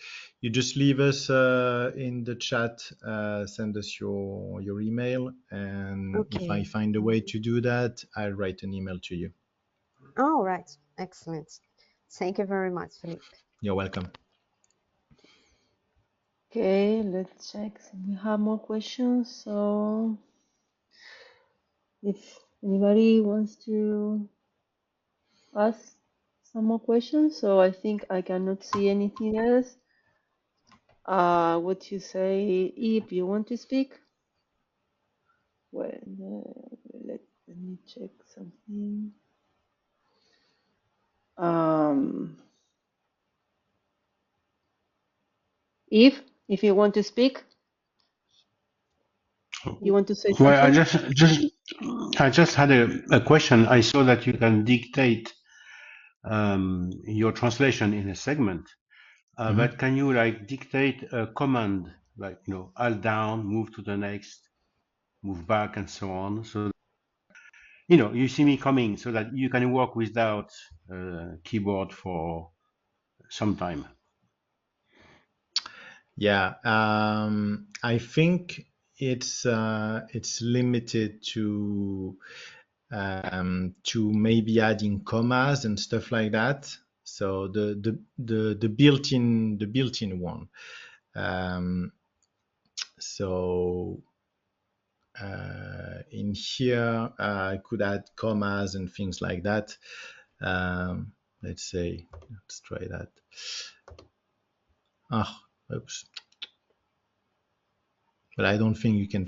leave us in the chat. Send us your email, and if I find a way to do that, I'll write an email to you. All right, excellent. Thank you very much, Philippe. You're welcome. Okay, let's check. We have more questions. So, if anybody wants to ask some more questions, so I think I cannot see anything else. What you say, if you want to speak? Well, let me check something. If you want to speak, you want to say something? Well, I just had a question. I saw that you can dictate your translation in a segment, but can you like dictate a command, like alt down, move to the next, move back, and so on? So you see me coming, so that you can work without keyboard for some time. Yeah, I think it's limited to maybe adding commas and stuff like that. So the built-in one. So in here I could add commas and things like that. Let's try that. Oops. But I don't think you can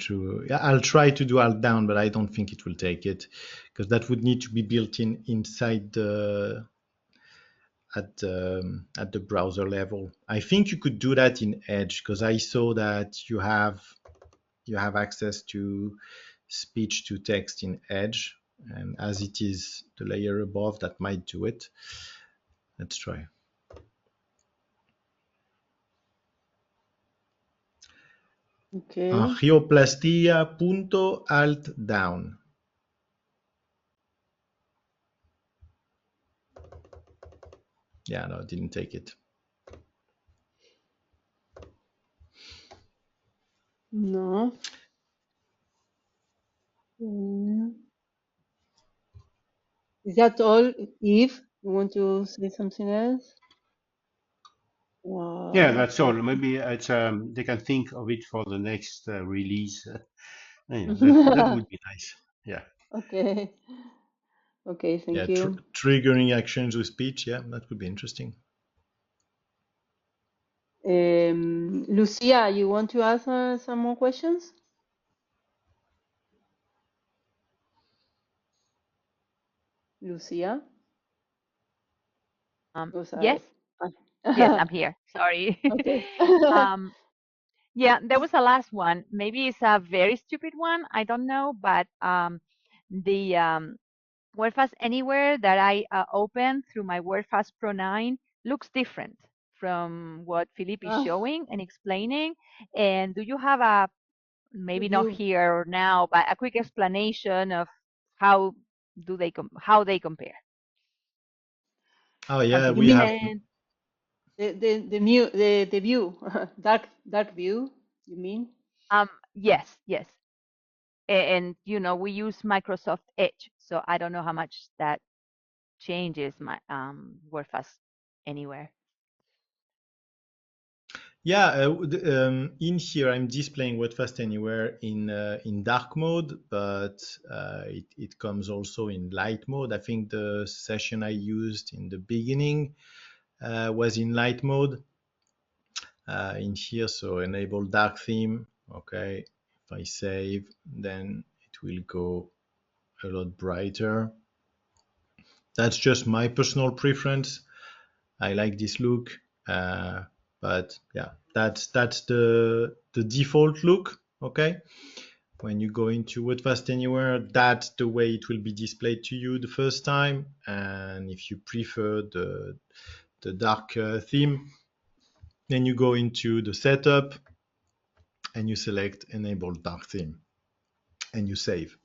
I'll try to do alt down, but I don't think it will take it, because that would need to be built in inside at the browser level. I think you could do that in Edge, because I saw that you have access to speech to text in Edge, and as it is the layer above, that might do it. Let's try. Okay. Angioplastia.alt-down. Yeah, no, it didn't take it. No. Is that all, Eve? You want to say something else? Yeah, that's all. Maybe it's they can think of it for the next release. That would be nice. Yeah. Okay. Okay, thank you. Triggering actions with speech. Yeah, that would be interesting. Lucia, you want to ask some more questions? Lucia? Yes, Ah. yes, I'm here. Sorry. Okay. Yeah, there was a last one. Maybe it's a very stupid one. I don't know, but the Wordfast Anywhere that I opened through my Wordfast Pro 9 looks different from what Philippe is Ah, showing and explaining. And do you have a, the maybe not view. here or now, but a quick explanation of how how they compare? Oh From yeah, You we mean have. content. the view, dark view, you mean? Yes, yes. And you know, we use Microsoft Edge, so I don't know how much that changes my Wordfast Anywhere. Yeah, in here I'm displaying Wordfast Anywhere in dark mode, but it comes also in light mode. I think the session I used in the beginning was in light mode in here. So enable dark theme. Okay, if I save, then it will go a lot brighter. That's just my personal preference. I like this look, but yeah, that's the default look. Okay, when you go into Wordfast Anywhere, that's the way it will be displayed to you the first time. And if you prefer the dark theme, then you go into the setup and you select enable dark theme and you save.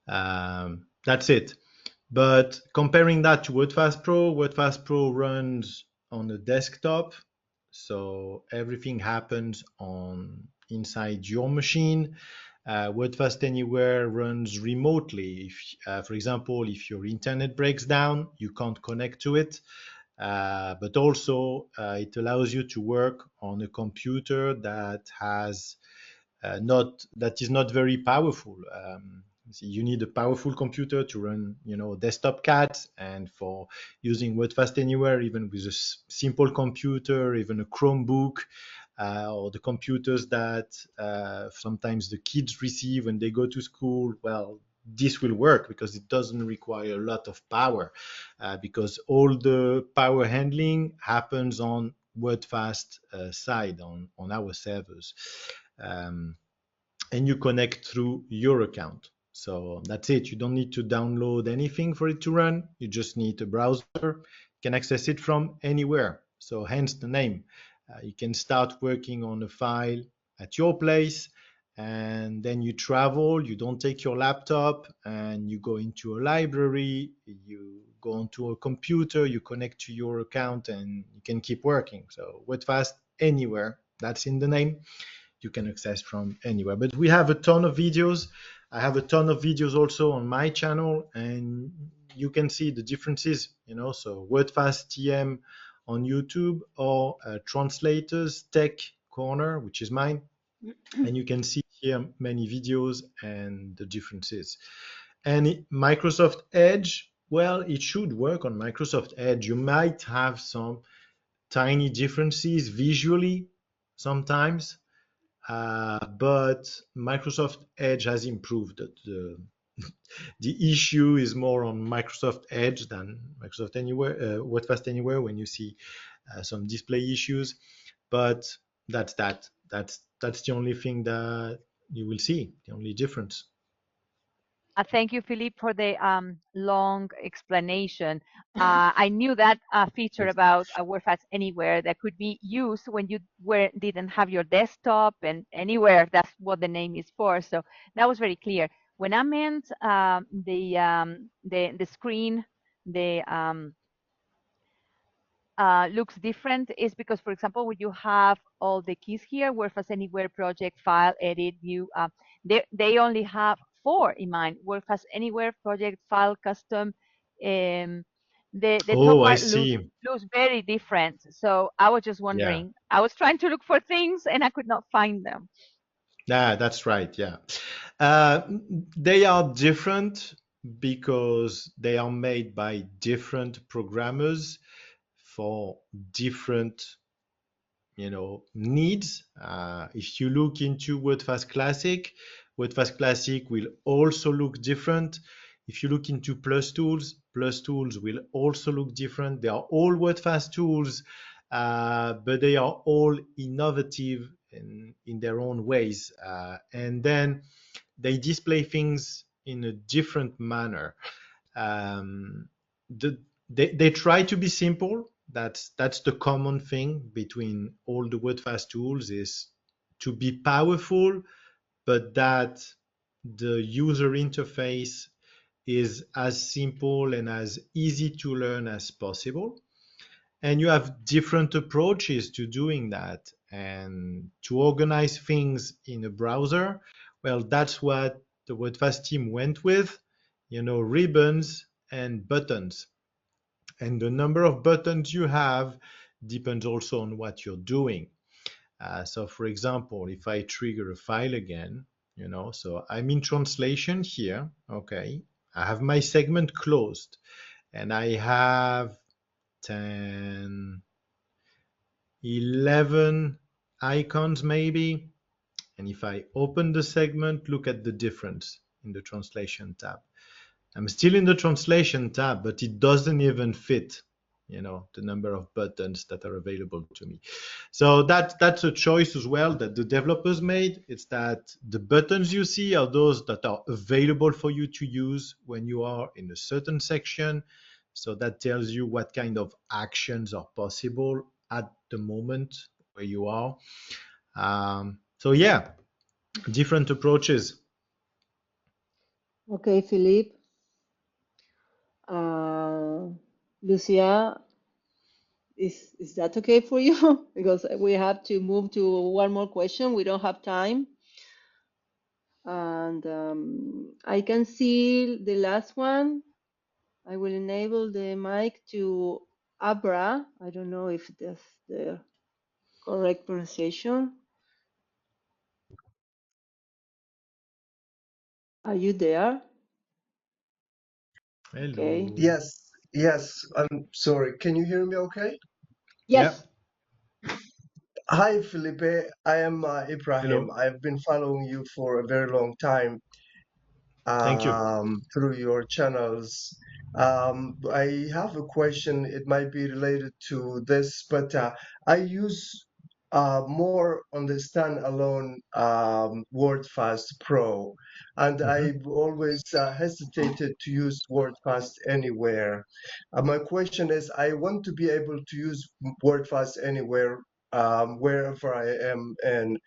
That's it. But comparing that to WordFast Pro runs on a desktop, so everything happens on inside your machine. WordFast Anywhere runs remotely. If, for example, if your internet breaks down, you can't connect to it. But also, it allows you to work on a computer that has that is not very powerful. You need a powerful computer to run, desktop cat, and for using WordFast Anywhere, even with a simple computer, even a Chromebook, or the computers that sometimes the kids receive when they go to school, well, this will work because it doesn't require a lot of power, because all the power handling happens on WordFast side on our servers. Um, and you connect through your account. So that's it. You don't need to download anything for it to run. You just need a browser. You can access it from anywhere. So hence the name. You can start working on a file at your place, and then you travel. You don't take your laptop, and you go into a library. You go onto a computer. You connect to your account, and you can keep working. So Wordfast Anywhere. That's in the name. You can access from anywhere. But we have a ton of videos. I have a ton of videos also on my channel, and you can see the differences, so Wordfast TM on YouTube, or Translators Tech Corner, which is mine. And you can see here many videos and the differences. And Microsoft Edge, well, it should work on Microsoft Edge. You might have some tiny differences visually sometimes, but Microsoft Edge has improved. The issue is more on Microsoft Edge than Microsoft Anywhere, Wordfast Anywhere, when you see some display issues. But that's that. That's the only thing that you will see, the only difference. Thank you, Philippe, for the long explanation. I knew that feature about Wordfast Anywhere that could be used when you didn't have your desktop and anywhere. That's what the name is for. So that was very clear. When I meant the screen, the looks different is because, for example, when you have all the keys here, Wordfast Anywhere, project, file, edit, view, they only have 4 in mind. Wordfast Anywhere, project, file, custom. The top Oh, I part see. looks very different. So I was just Yeah. wondering, I was trying to look for things and I could not find them. That's right. Yeah. They are different because they are made by different programmers for different, needs. If you look into WordFast Classic will also look different. If you look into Plus Tools will also look different. They are all WordFast tools, but they are all innovative in their own ways. And then they display things in a different manner. Um, they try to be simple. That's the common thing between all the Wordfast tools, is to be powerful, but that the user interface is as simple and as easy to learn as possible. And you have different approaches to doing that. And to organize things in a browser, well, that's what the Wordfast team went with, ribbons and buttons. And the number of buttons you have depends also on what you're doing. So for example, if I trigger a file again, so I'm in translation here, okay, I have my segment closed, and I have 10, 11 icons maybe. And if I open the segment, look at the difference in the translation tab. I'm still in the translation tab, but it doesn't even fit, the number of buttons that are available to me. So that's a choice as well that the developers made. It's that the buttons you see are those that are available for you to use when you are in a certain section. So that tells you what kind of actions are possible at the moment where you are. So yeah, different approaches. Okay, Philippe. Lucia, is that okay for you? Because we have to move to one more question. We don't have time. And I can see the last one. I will enable the mic to Abra. I don't know if that's the correct pronunciation. Are you there? Hello. Okay. Yes, I'm sorry. Can you hear me okay? Yeah. Yes. Hi, Felipe. I am Ibrahim. Hello. I've been following you for a very long time Thank you. through your channels. I have a question. It might be related to this, but I use more on the standalone Wordfast Pro, and I've always hesitated to use Wordfast Anywhere. My question is, I want to be able to use Wordfast Anywhere wherever I am, and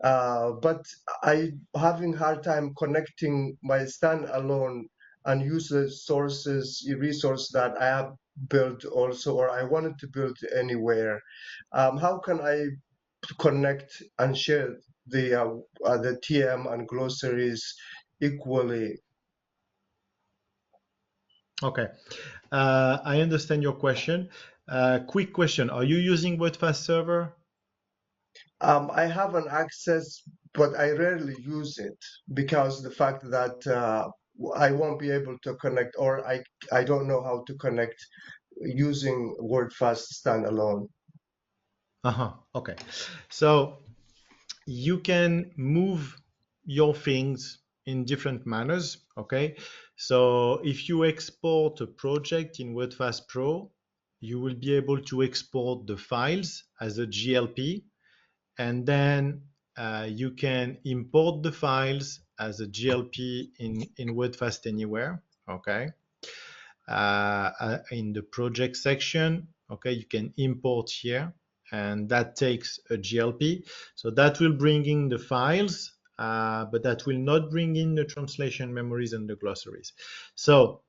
but I having hard time connecting my standalone and user sources, resource that I have built also, or I wanted to build anywhere. How can I connect and share the TM and glossaries equally? Okay. I understand your question. Quick question. Are you using Wordfast server? I have an access, but I rarely use it because the fact that I won't be able to connect, or I don't know how to connect using WordFast standalone. Okay. So you can move your things in different manners. Okay. So if you export a project in Wordfast Pro, you will be able to export the files as a GLP, and then you can import the files as a GLP in Wordfast Anywhere. Okay. In the project section, okay, you can import here, and that takes a GLP. So that will bring in the files, but that will not bring in the translation memories and the glossaries. So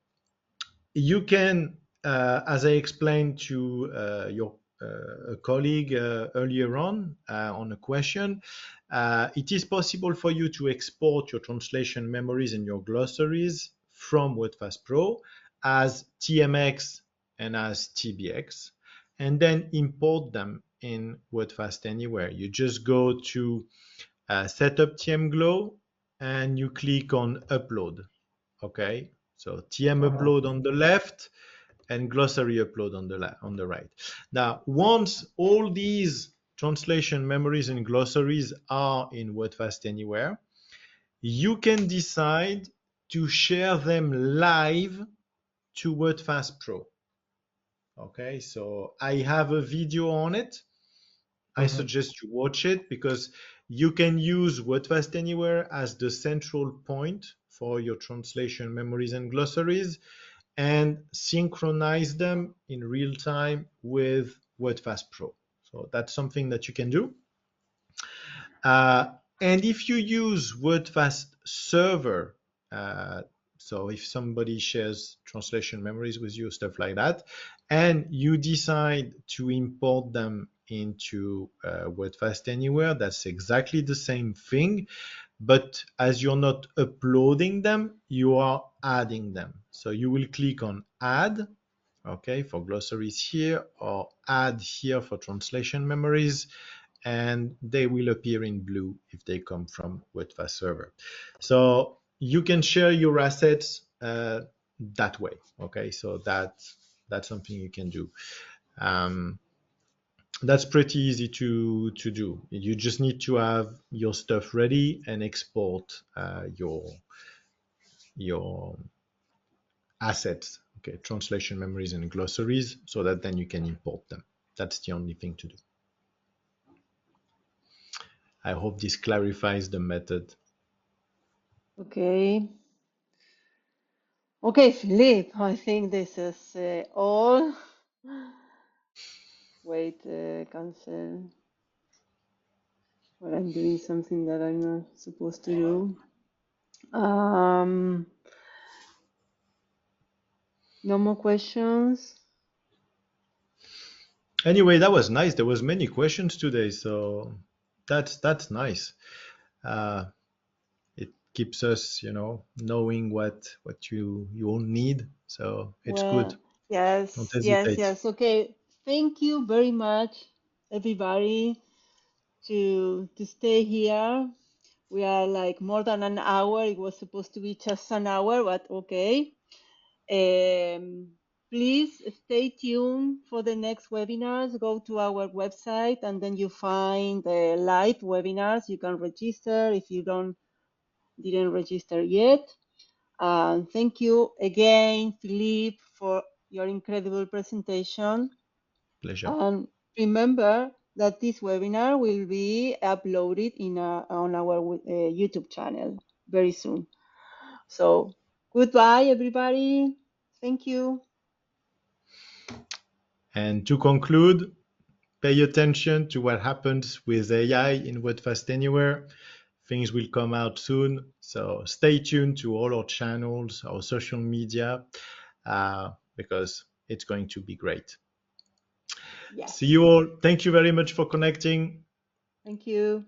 you can, as I explained to your colleague earlier on a question, it is possible for you to export your translation memories and your glossaries from Wordfast Pro as TMX and as TBX, and then import them in Wordfast Anywhere. You just go to Setup TM and you click on Upload. Okay, so TM upload on the left and glossary upload on the right. Now, once all these translation memories and glossaries are in Wordfast Anywhere, you can decide to share them live to Wordfast Pro. Okay, so I have a video on it. I suggest you watch it because you can use Wordfast Anywhere as the central point for your translation memories and glossaries. and synchronize them in real time with Wordfast Pro. So that's something that you can do. And if you use Wordfast Server, so if somebody shares translation memories with you, stuff like that, and you decide to import them into Wordfast Anywhere, that's exactly the same thing. But as you're not uploading them, you are adding them. So you will click on Add, okay, for glossaries here, or Add here for translation memories, and they will appear in blue if they come from Wordfast Server. So you can share your assets that way, okay? So that's something you can do. That's pretty easy to do. You just need to have your stuff ready and export your assets, okay, translation memories and glossaries, so that then you can import them. That's the only thing to do. I hope this clarifies the method. Okay. Okay, Philippe, I think this is all. Wait, cancel. Well, I'm doing something that I'm not supposed to do. No more questions. Anyway, that was nice. There was many questions today, so that's nice. It keeps us, knowing what you all need. So it's good. Well, Don't yes. hesitate. Okay, thank you very much, everybody, to stay here. We are like more than an hour. It was supposed to be just an hour, but okay. Please stay tuned for the next webinars. Go to our website and then you find the live webinars. You can register if you didn't register yet. Thank you again, Philippe, for your incredible presentation. Pleasure. And remember that this webinar will be uploaded on our YouTube channel very soon. So goodbye, everybody. Thank you. And to conclude, pay attention to what happens with AI in Wordfast Anywhere. Things will come out soon, so stay tuned to all our channels, our social media, because it's going to be great. Yes. See you all. Thank you very much for connecting. Thank you.